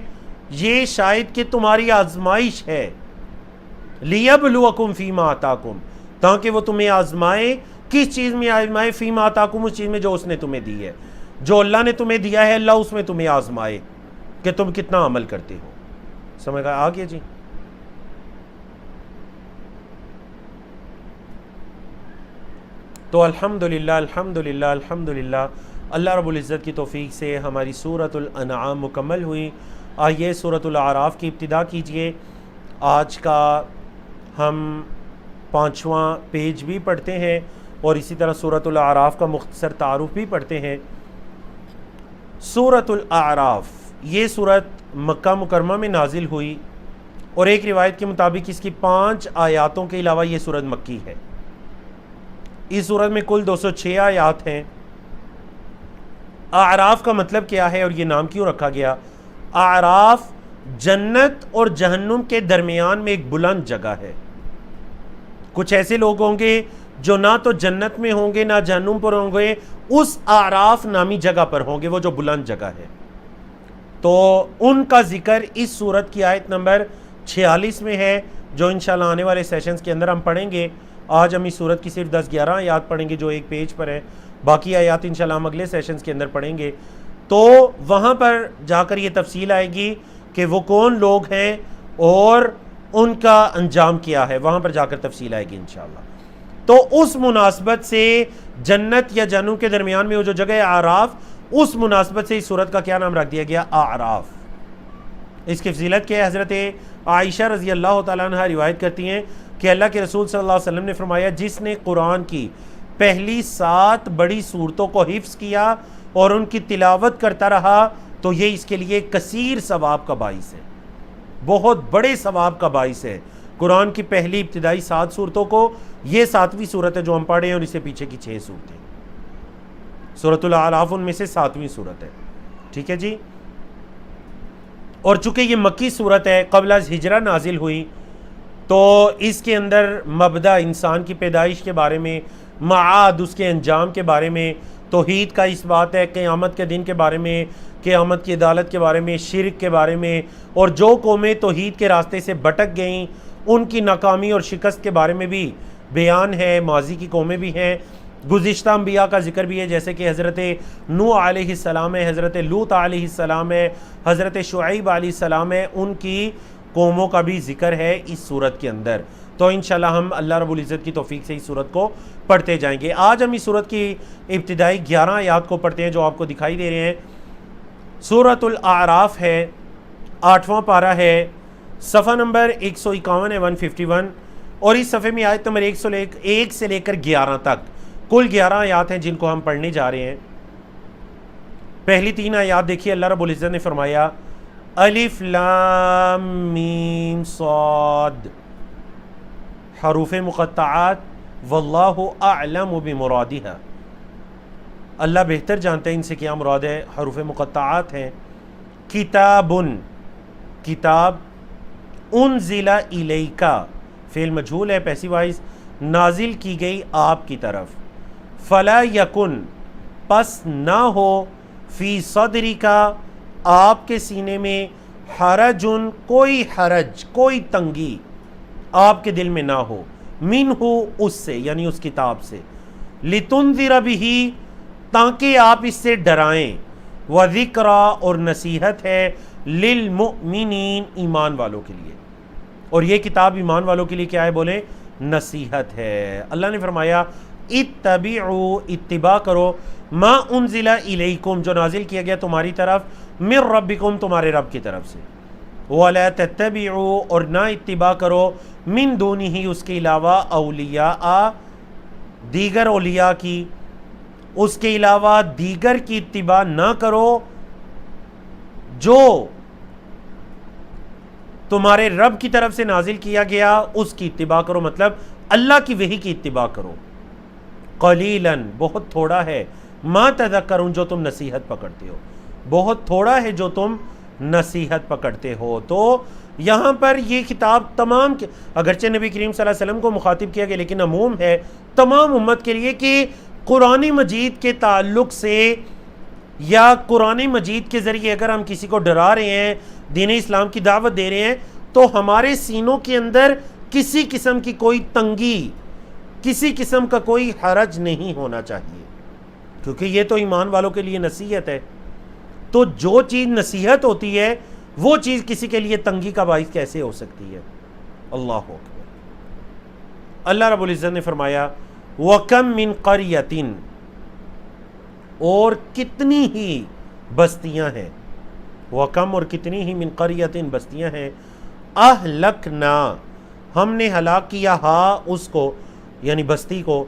یہ شاید کہ تمہاری آزمائش ہے۔ لِيَبْلُوَكُمْ فِي مَا آتَاكُمْ، تاکہ وہ تمہیں آزمائے۔ کس چیز میں آزمائے؟ فی ما آتاکم، اس چیز میں جو اس نے تمہیں دی ہے۔ جو اللہ نے تمہیں دیا ہے اللہ اس میں تمہیں آزمائے کہ تم کتنا عمل کرتے ہو۔ سمجھ آ گیا جی؟ تو الحمدللہ اللہ رب العزت کی توفیق سے ہماری سورۃ الانعام مکمل ہوئی۔ آئیے سورۃ الاعراف کی ابتدا کیجئے۔ آج کا ہم 5واں پیج بھی پڑھتے ہیں اور اسی طرح سورۃ الاعراف کا مختصر تعارف بھی پڑھتے ہیں۔ سورۃ الاعراف یہ سورت مکہ مکرمہ میں نازل ہوئی، اور ایک روایت کے مطابق اس کی 5 آیاتوں کے علاوہ یہ سورت مکی ہے۔ اس سورت میں کل 206 آیات ہیں۔ اعراف کا مطلب کیا ہے اور یہ نام کیوں رکھا گیا؟ اعراف جنت اور جہنم کے درمیان میں ایک بلند جگہ ہے۔ کچھ ایسے لوگ ہوں گے جو نہ تو جنت میں ہوں گے نہ جہنم پر ہوں گے، اس اعراف نامی جگہ پر ہوں گے، وہ جو بلند جگہ ہے۔ تو ان کا ذکر اس سورت کی آیت نمبر 46 میں ہے، جو انشاءاللہ آنے والے سیشنز کے اندر ہم پڑھیں گے۔ آج ہم اس سورت کی صرف 10-11 آیات پڑھیں گے جو ایک پیج پر ہے، باقی آیات انشاءاللہ ہم اگلے سیشنز کے اندر پڑھیں گے۔ تو وہاں پر جا کر یہ تفصیل آئے گی کہ وہ کون لوگ ہیں اور ان کا انجام کیا ہے، وہاں پر جا کر تفصیل آئے گی انشاءاللہ۔ تو اس مناسبت سے جنت یا جہنم کے درمیان میں وہ جو جگہ ہے اعراف، اس مناسبت سے اس سورت کا کیا نام رکھ دیا گیا؟ اعراف۔ اس کی فضیلت کیا ہے؟ حضرت عائشہ رضی اللہ تعالیٰ عنہ روایت کرتی ہیں کہ اللہ کے رسول صلی اللہ علیہ وسلم نے فرمایا، جس نے قرآن کی پہلی 7 بڑی صورتوں کو حفظ کیا اور ان کی تلاوت کرتا رہا تو یہ اس کے لیے کثیر ثواب کا باعث ہے، بہت بڑے ثواب کا باعث ہے۔ قرآن کی پہلی ابتدائی 7 صورتوں کو، یہ 7ویں صورت ہے جو ہم پڑھے ہیں، اور اس سے پیچھے کی 6 صورتیں۔ سورۃ الاعراف ان میں سے 7ویں صورت ہے، ٹھیک ہے جی۔ اور چونکہ یہ مکی صورت ہے، قبل از ہجرہ نازل ہوئی، تو اس کے اندر مبدأ انسان کی پیدائش کے بارے میں، معاد اس کے انجام کے بارے میں، توحید کا اس بات ہے، قیامت کے دن کے بارے میں، قیامت کی عدالت کے بارے میں، شرک کے بارے میں، اور جو قومیں توحید کے راستے سے بھٹک گئیں ان کی ناکامی اور شکست کے بارے میں بھی بیان ہے۔ ماضی کی قومیں بھی ہیں، گزشتہ انبیاء کا ذکر بھی ہے، جیسے کہ حضرت نوح علیہ السلام ہے، حضرت لوط علیہ السلام ہے، حضرت شعیب علیہ السلام ہے، ان کی قوموں کا بھی ذکر ہے اس سورت کے اندر۔ تو انشاءاللہ ہم اللہ رب العزت کی توفیق سے اس سورت کو پڑھتے جائیں گے۔ آج ہم اس سورت کی ابتدائی 11 آیات کو پڑھتے ہیں جو آپ کو دکھائی دے رہے ہیں۔ سورۃ الاعراف ہے، 8واں پارہ ہے، صفحہ نمبر 151 ہے، 151، اور اس صفحے میں آیت نمبر 1 سے لے کر 11 تک کل 11 آیات ہیں جن کو ہم پڑھنے جا رہے ہیں۔ پہلی 3 آیات دیکھیے، اللہ رب العزت نے فرمایا الف لام میم صاد، حروف مقطعات واللہ اعلم بمرادها، اللہ بہتر جانتے ہیں ان سے کیا مراد ہے۔ حروف مقطعات ہیں۔ کتاب، کتاب، انزل الیک، فعل مجہول ہے پیسیو وائز، نازل کی گئی آپ کی طرف۔ فلا یکن، پس نہ ہو، فی صدرک، آپ کے سینے میں، حرجن، کوئی حرج، کوئی تنگی آپ کے دل میں نہ ہو، منہ، اس سے یعنی اس کتاب سے، لتنذر بہ، تاکہ آپ اس سے ڈرائیں، وذکریٰ، اور نصیحت ہے، للمؤمنین، ایمان والوں کے لیے۔ اور یہ کتاب ایمان والوں کے لیے کیا ہے؟ بولے نصیحت ہے۔ اللہ نے فرمایا اتبعوا، اتباع کرو، ما انزل الیکم، جو نازل کیا گیا تمہاری طرف، من ربکم، تمہارے رب کی طرف سے، ولا تتبعوا، اور نہ اتباع کرو، من دونہ، اس کے علاوہ، اولیاء، دیگر اولیاء کی، اس کے علاوہ دیگر کی اتباع نہ کرو، جو تمہارے رب کی طرف سے نازل کیا گیا اس کی اتباع کرو، مطلب اللہ کی وحی کی اتباع کرو۔ قلیلاً، بہت تھوڑا ہے، ما تذکرون، جو تم نصیحت پکڑتے ہو، بہت تھوڑا ہے جو تم نصیحت پکڑتے ہو۔ تو یہاں پر یہ کتاب تمام، اگرچہ نبی کریم صلی اللہ علیہ وسلم کو مخاطب کیا گیا لیکن عموم ہے تمام امت کے لیے کہ قرآن مجید کے تعلق سے یا قرآن مجید کے ذریعے اگر ہم کسی کو ڈرا رہے ہیں، دین اسلام کی دعوت دے رہے ہیں، تو ہمارے سینوں کے اندر کسی قسم کی کوئی تنگی، کسی قسم کا کوئی حرج نہیں ہونا چاہیے، کیونکہ یہ تو ایمان والوں کے لیے نصیحت ہے۔ تو جو چیز نصیحت ہوتی ہے وہ چیز کسی کے لیے تنگی کا باعث کیسے ہو سکتی ہے؟ اللہ اکبر۔ اللہ رب العزت نے فرمایا وَكَم مِّن قَرْيَةٍ، اور کتنی ہی بستیاں ہیں، وَكَم، اور کتنی ہی، مِّن قَرْيَةٍ، بستیاں ہیں، أَهْلَكْنَا، ہم نے ہلاک کیا، ہا، اس کو یعنی بستی کو،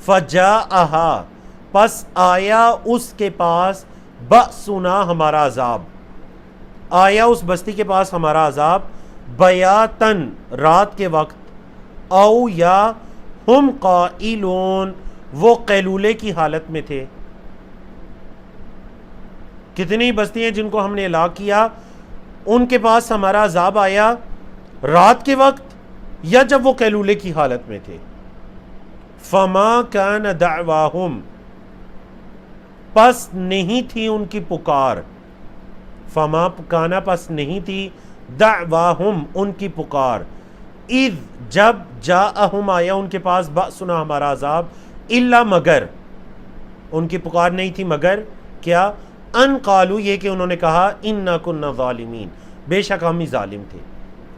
فَجَاءَهَا، پس آیا اس کے پاس، بأسنا، ہمارا عذاب، آیا اس بستی کے پاس ہمارا عذاب، بیاتن، رات کے وقت، او یا ہم قائلون، وہ قیلولے کی حالت میں تھے۔ کتنی بستیاں جن کو ہم نے ہلاک کیا، ان کے پاس ہمارا عذاب آیا رات کے وقت یا جب وہ قیلولے کی حالت میں تھے۔ فما کان دعواہم، پس نہیں تھی ان کی پکار، فما کانا، پس نہیں تھی، دعواہم، ان کی پکار، اذ، جب، جاءہم، آیا ان کے پاس، بأسنا، ہمارا عذاب، الا، مگر، ان کی پکار نہیں تھی مگر کیا، ان قالو، یہ کہ انہوں نے کہا، انا کنا ظالمین، بے شک ہم ہی ظالم تھے۔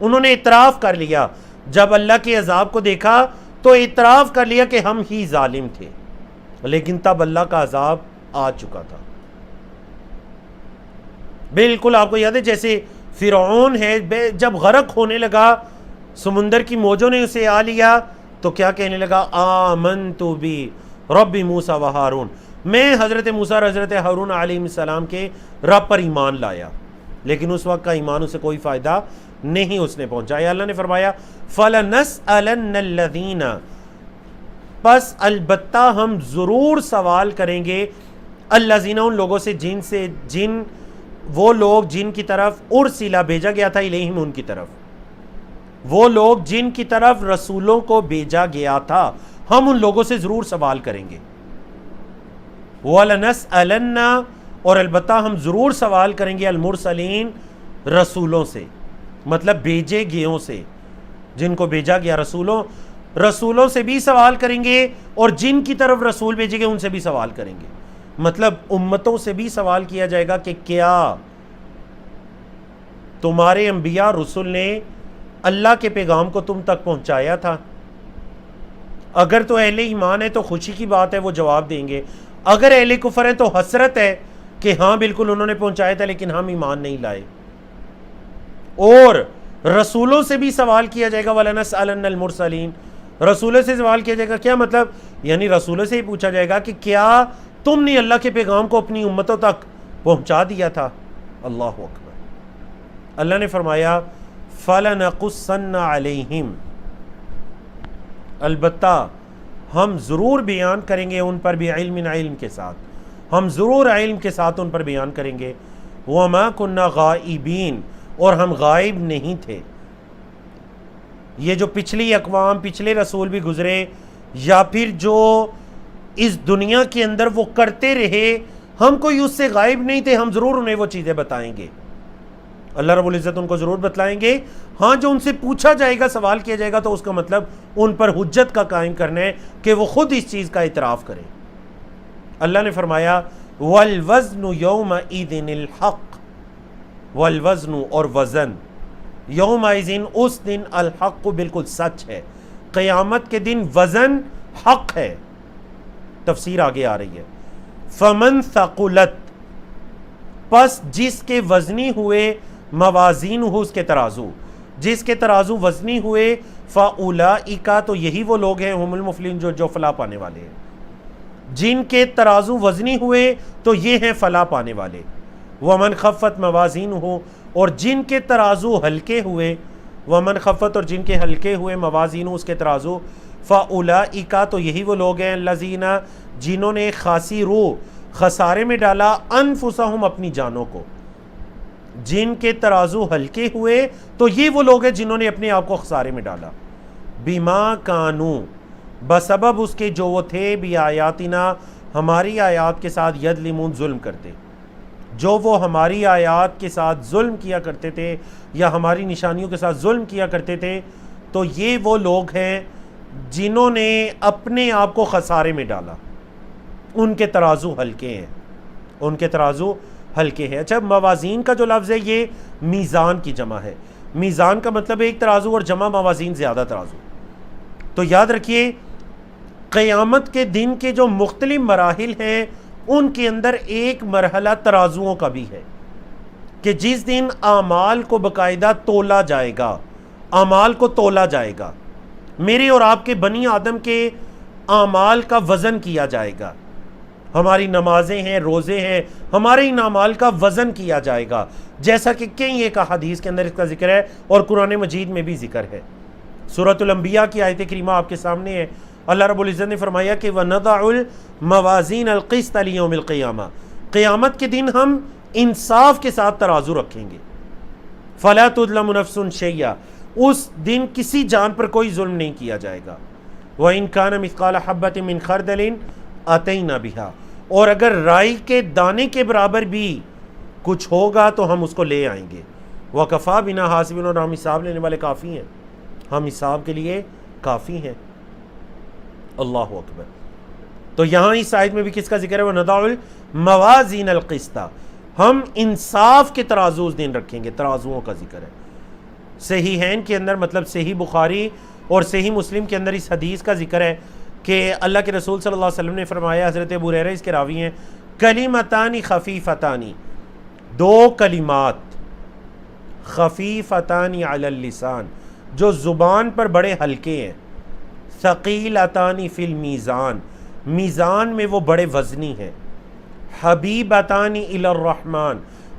انہوں نے اعتراف کر لیا، جب اللہ کے عذاب کو دیکھا تو اعتراف کر لیا کہ ہم ہی ظالم تھے، لیکن تب اللہ کا عذاب آ چکا تھا۔ بالکل آپ کو یاد ہے جیسے فرعون ہے، جب غرق ہونے لگا، سمندر کی موجوں نے اسے آ لیا تو کیا کہنے لگا، آمنت بی رب موسیٰ و ہارون، میں حضرت موسیٰ اور حضرت ہارون علیہ السلام کے رب پر ایمان لایا، لیکن اس وقت کا ایمان اسے کوئی فائدہ نہیں اس نے پہنچایا۔ اللہ نے فرمایا فَلَنَسْأَلَنَّ الَّذِينَ، پس البتہ ہم ضرور سوال کریں گے، الذین، ان لوگوں سے، جن وہ لوگ جن کی طرف ارسلہ، بھیجا گیا تھا، الیہم، ان کی طرف، وہ لوگ جن کی طرف رسولوں کو بھیجا گیا تھا، ہم ان لوگوں سے ضرور سوال کریں گے۔ وَلَنَسْأَلَنَّ، اور البتہ ہم ضرور سوال کریں گے، المرسلین، رسولوں سے، مطلب بھیجے گیوں سے، جن کو بھیجا گیا، رسولوں سے بھی سوال کریں گے، اور جن کی طرف رسول بھیجے گئے ان سے بھی سوال کریں گے، مطلب امتوں سے بھی سوال کیا جائے گا کہ کیا تمہارے انبیاء رسول نے اللہ کے پیغام کو تم تک پہنچایا تھا؟ اگر تو اہل ایمان ہے تو خوشی کی بات ہے، وہ جواب دیں گے، اگر اہل کفر ہے تو حسرت ہے کہ ہاں بالکل انہوں نے پہنچایا تھا لیکن ہم ایمان نہیں لائے۔ اور رسولوں سے بھی سوال کیا جائے گا، وَلَنَسْأَلَنَّ الْمُرْسَلِينَ، رسولوں سے سوال کیا جائے گا، کیا مطلب، یعنی رسولوں سے ہی پوچھا جائے گا کہ کیا تم نے اللہ کے پیغام کو اپنی امتوں تک پہنچا دیا تھا؟ اللہ اکبر۔ اللہ نے فرمایا فَلَنَقُصَّنَّ عَلَيْهِمْ، البتہ ہم ضرور بیان کریں گے ان پر بھی علم کے ساتھ، ہم ضرور علم کے ساتھ ان پر بیان کریں گے۔ وَمَا كُنَّا غَائِبِينَ، اور ہم غائب نہیں تھے۔ یہ جو پچھلی اقوام، پچھلے رسول بھی گزرے، یا پھر جو اس دنیا کے اندر وہ کرتے رہے، ہم کوئی اس سے غائب نہیں تھے، ہم ضرور انہیں وہ چیزیں بتائیں گے۔ اللہ رب العزت ان کو ضرور بتلائیں گے۔ ہاں جو ان سے پوچھا جائے گا، سوال کیا جائے گا، تو اس کا مطلب ان پر حجت کا قائم کرنا ہے کہ وہ خود اس چیز کا اعتراف کریں۔ اللہ نے فرمایا وَالْوَزْنُ يَوْمَئِذٍ الْحَقُّ، والوزن اور وزن یومئذ اس دن الحق بالکل سچ ہے، قیامت کے دن وزن حق ہے۔ تفسیر آگے آ رہی ہے، فمن ثقلت، پس جس کے وزنی ہوئے، موازین ہو اس کے ترازو، جس کے ترازو وزنی ہوئے، فاولئک، تو یہی وہ لوگ ہیں، ہم المفلحون، جو فلاح پانے والے ہیں۔ جن کے ترازو وزنی ہوئے تو یہ ہیں فلاح پانے والے۔ ومن خفت موازین ہو، اور جن کے ترازو ہلکے ہوئے، ومن خفت، اور جن کے ہلکے ہوئے، موازین اس کے ترازو، فاولئک، تو یہی وہ لوگ ہیں، الذین، جنہوں نے خاسروا، خسارے میں ڈالا، انفسہم، اپنی جانوں کو۔ جن کے ترازو ہلکے ہوئے تو یہ وہ لوگ ہیں جنہوں نے اپنے آپ کو خسارے میں ڈالا، بما کانوا، بسبب اس کے جو وہ تھے، بھی آیاتنا، ہماری آیات کے ساتھ، یظلمون، ظلم کرتے، جو وہ ہماری آیات کے ساتھ ظلم کیا کرتے تھے یا ہماری نشانیوں کے ساتھ ظلم کیا کرتے تھے، تو یہ وہ لوگ ہیں جنہوں نے اپنے آپ کو خسارے میں ڈالا۔ ان کے ترازو ہلکے ہیں، ان کے ترازو ہلکے ہیں۔ اچھا، موازین کا جو لفظ ہے یہ میزان کی جمع ہے۔ میزان کا مطلب ایک ترازو، اور جمع موازین زیادہ ترازو۔ تو یاد رکھیے قیامت کے دن کے جو مختلف مراحل ہیں ان کے اندر ایک مرحلہ ترازوؤں کا بھی ہے، کہ جس دن اعمال کو باقاعدہ تولا جائے گا، اعمال کو تولا جائے گا، میرے اور آپ کے بنی آدم کے اعمال کا وزن کیا جائے گا۔ ہماری نمازیں ہیں، روزے ہیں، ہمارے ان اعمال کا وزن کیا جائے گا، جیسا کہ کئی ایک احادیث کے اندر اس کا ذکر ہے اور قرآن مجید میں بھی ذکر ہے۔ سورۃ الانبیاء کی آیت کریمہ آپ کے سامنے ہے۔ اللہ رب العزت نے فرمایا کہ وَنَضَعُ الْمَوَازِينَ الْقِسْطَ لِيَوْمِ الْقِيَامَةِ، قیامت کے دن ہم انصاف کے ساتھ ترازو رکھیں گے۔ فَلَا تُظْلَمُ نَفْسٌ شَيْئًا، اس دن کسی جان پر کوئی ظلم نہیں کیا جائے گا۔ وَإِنْ كَانَ مِثْقَالَ حَبَّةٍ مِّنْ خَرْدَلٍ أَتَيْنَا بِهَا، اور اگر رائی کے دانے کے برابر بھی کچھ ہوگا تو ہم اس کو لے آئیں گے۔ وَكَفَىٰ بِنَا حَاسِبِينَ، اور ہم حساب لینے والے کافی ہیں، ہم حساب کے لیے کافی ہیں۔ اللہ اکبر۔ تو یہاں اس آیت میں بھی کس کا ذکر ہے؟ وَنَضَعُ الْمَوَازِينَ الْقِسْطَ، ہم انصاف کے ترازو اس دن رکھیں گے، ترازوؤں کا ذکر ہے۔ صحیحین کے اندر، مطلب صحیح بخاری اور صحیح مسلم کے اندر اس حدیث کا ذکر ہے کہ اللہ کے رسول صلی اللہ علیہ وسلم نے فرمایا، حضرت ابو ہریرہ اس کے راوی ہیں، کلمتان خفیفتان، دو کلمات، خفیفتان علی اللسان، جو زبان پر بڑے ہلکے ہیں، ثقیلتان فی المیزان، میزان میں وہ بڑے وزنی ہیں، حبیبتان الی الرحمن،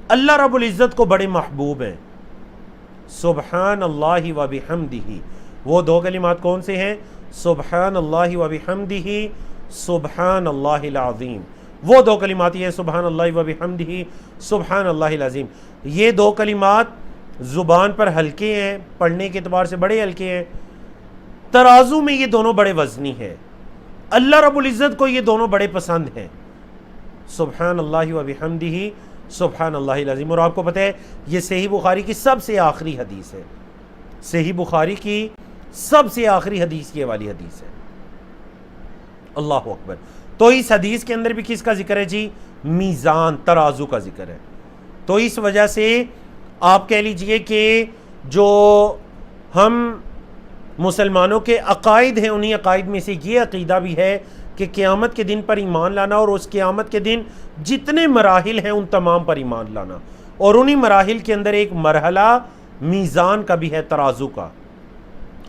اللہ رب العزت کو بڑے محبوب ہیں، سبحان اللہ و بحمدہ، وہ دو کلمات کون سے ہیں؟ سبحان اللہ و بحمدہ، سبحان اللہ العظیم، وہ دو کلمات یہ ہیں، سبحان اللہ و بحمدہ، سبحان اللہ العظیم۔ یہ دو کلمات زبان پر ہلکے ہیں، پڑھنے کے اعتبار سے بڑے ہلکے ہیں، ترازو میں یہ دونوں بڑے وزنی ہیں، اللہ رب العزت کو یہ دونوں بڑے پسند ہیں، سبحان اللہ و بحمدہ، سبحان اللہ العظیم۔ اور آپ کو پتہ ہے یہ صحیح بخاری کی سب سے آخری حدیث ہے، صحیح بخاری کی سب سے آخری حدیث یہ والی حدیث ہے۔ اللہ اکبر۔ تو اس حدیث کے اندر بھی کس کا ذکر ہے جی؟ میزان، ترازو کا ذکر ہے۔ تو اس وجہ سے آپ کہہ لیجئے کہ جو ہم مسلمانوں کے عقائد ہیں، انہی عقائد میں سے یہ عقیدہ بھی ہے کہ قیامت کے دن پر ایمان لانا، اور اس قیامت کے دن جتنے مراحل ہیں ان تمام پر ایمان لانا، اور انہی مراحل کے اندر ایک مرحلہ میزان کا بھی ہے، ترازو کا،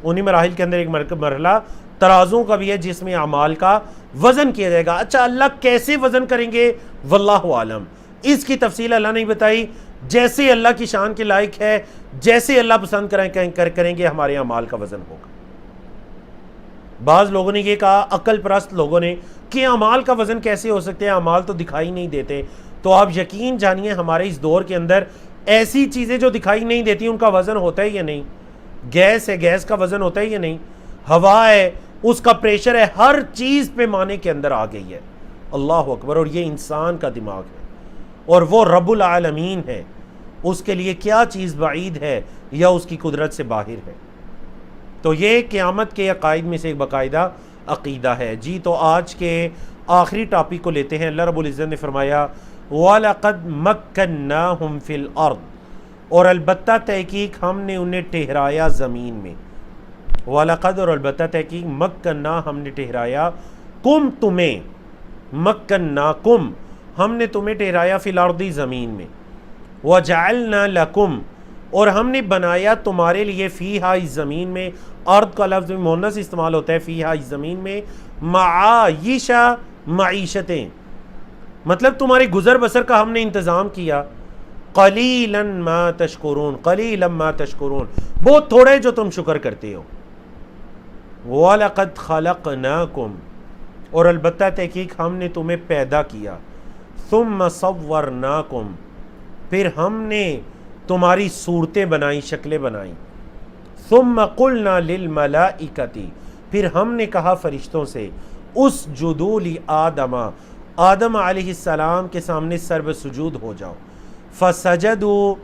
انہی مراحل کے اندر ایک مرحلہ ترازو کا بھی ہے جس میں اعمال کا وزن کیا جائے گا۔ اچھا، اللہ کیسے وزن کریں گے؟ واللہ عالم، اس کی تفصیل اللہ نے بتائی، جیسے اللہ کی شان کے لائق ہے، جیسے اللہ پسند کریں گے ہمارے اعمال کا وزن ہوگا۔ بعض لوگوں نے یہ کہا، عقل پرست لوگوں نے، کہ اعمال کا وزن کیسے ہو سکتے ہیں، اعمال تو دکھائی نہیں دیتے. تو آپ یقین جانیے ہمارے اس دور کے اندر ایسی چیزیں جو دکھائی نہیں دیتی ان کا وزن ہوتا ہے یا نہیں. گیس ہے، گیس کا وزن ہوتا ہے یا نہیں. ہوا ہے، اس کا پریشر ہے، ہر چیز پیمانے کے اندر آ گئی ہے. اللہ اکبر. اور یہ انسان کا دماغ ہے اور وہ رب العالمین ہے، اس کے لیے کیا چیز بعید ہے یا اس کی قدرت سے باہر ہے. تو یہ قیامت کے عقائد میں سے ایک باقاعدہ عقیدہ ہے. جی تو آج کے آخری ٹاپک کو لیتے ہیں. اللہ رب العزت نے فرمایا وَلَقَدْ مَكَّنَّاهُمْ فِي الْأَرْضِ، اور البتہ تحقیق ہم نے انہیں ٹھہرایا زمین میں. وَلَقَدْ، اور البتہ تحقیق، مَكَّنَّا، ہم نے ٹھہرایا، کم تمہیں، مَكَّنَّاكُمْ، ہم نے تمہیں ٹھہرایا، فی الارض، زمین میں. وَجَعَلْنَا لَكُمْ، اور ہم نے بنایا تمہارے لیے، فیہا، اس زمین میں. ارض کا لفظ مؤنث استعمال ہوتا ہے، فیہا، اس زمین میں، معایش، معیشتیں، مطلب تمہارے گزر بسر کا ہم نے انتظام کیا. قلیلا ما تشکرون، قلیلا ما تشکرون، بہت تھوڑے جو تم شکر کرتے ہو. وَلَقَدْ خَلَقْنَاكُمْ، اور البتہ تحقیق ہم نے تمہیں پیدا کیا. ثُمَّ صَوَّرْنَاكُمْ، پھر ہم نے تمہاری صورتیں بنائیں، شکلیں بنائیں. ثُمَّ قُلْنَا لِلْمَلَائِكَةِ، پھر ہم نے کہا فرشتوں سے، اسجدوا لآدم، آدم علیہ السلام کے سامنے سرب سجود ہو جاؤ. فسجدوا،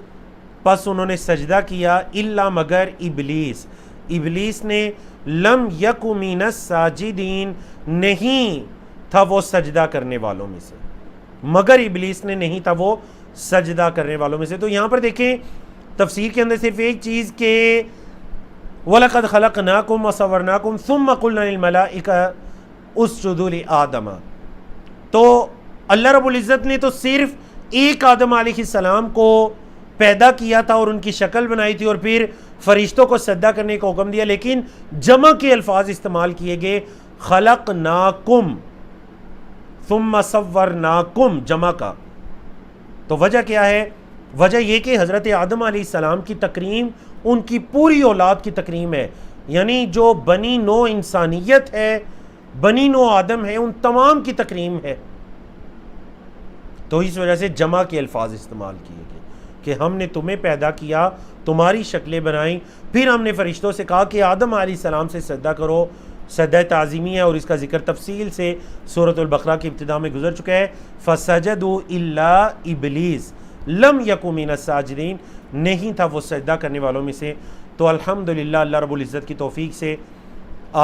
پس انہوں نے سجدہ کیا، الا، مگر ابلیس، ابلیس نے، لم یک من الساجدین، نہیں تھا وہ سجدہ کرنے والوں میں سے، مگر ابلیس نے نہیں تھا وہ سجدہ کرنے والوں میں سے. تو یہاں پر دیکھیں تفسیر کے اندر صرف ایک چیز کہ وَلَقَدْ خَلَقْنَاكُمْ وَصَوَّرْنَاكُمْ ثُمَّ قُلْنَا لِلْمَلَائِكَةِ اسْجُدُوا لِآدَمَ. تو اللہ رب العزت نے تو صرف ایک آدم علیہ السلام کو پیدا کیا تھا اور ان کی شکل بنائی تھی اور پھر فرشتوں کو سجدہ کرنے کا حکم دیا، لیکن جمع کے الفاظ استعمال کیے گئے، خلقناکم ثم صورناکم، جمع کا. تو وجہ کیا ہے؟ وجہ یہ کہ حضرت آدم علیہ السلام کی تکریم ان کی پوری اولاد کی تکریم ہے، یعنی جو بنی نو انسانیت ہے، بنی نو آدم ہے، ان تمام کی تکریم ہے. تو اس وجہ سے جمع کے الفاظ استعمال کیے گئے کہ ہم نے تمہیں پیدا کیا، تمہاری شکلیں بنائیں، پھر ہم نے فرشتوں سے کہا کہ آدم علیہ السلام سے سجدہ کرو. سجدہ تعظیمی ہے اور اس کا ذکر تفصیل سے سورۃ البقرہ کی ابتدا میں گزر چکا ہے. فسجدوا الا ابلیس لم یک من الساجدین، نہیں تھا وہ سجدہ کرنے والوں میں سے. تو الحمدللہ اللہ رب العزت کی توفیق سے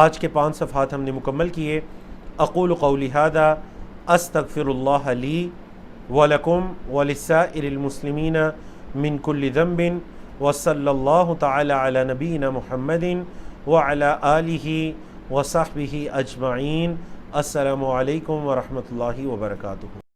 آج کے 5 صفحات ہم نے مکمل کیے. اقول قولی ھذا استغفر اللہ لی ولکم ولسائر المسلمین من کل ذنب وصلی اللہ تعالی علی نبینا محمد وعلی آلہ وصحبہ اجمعین. السلام علیکم ورحمۃ اللہ وبرکاتہ.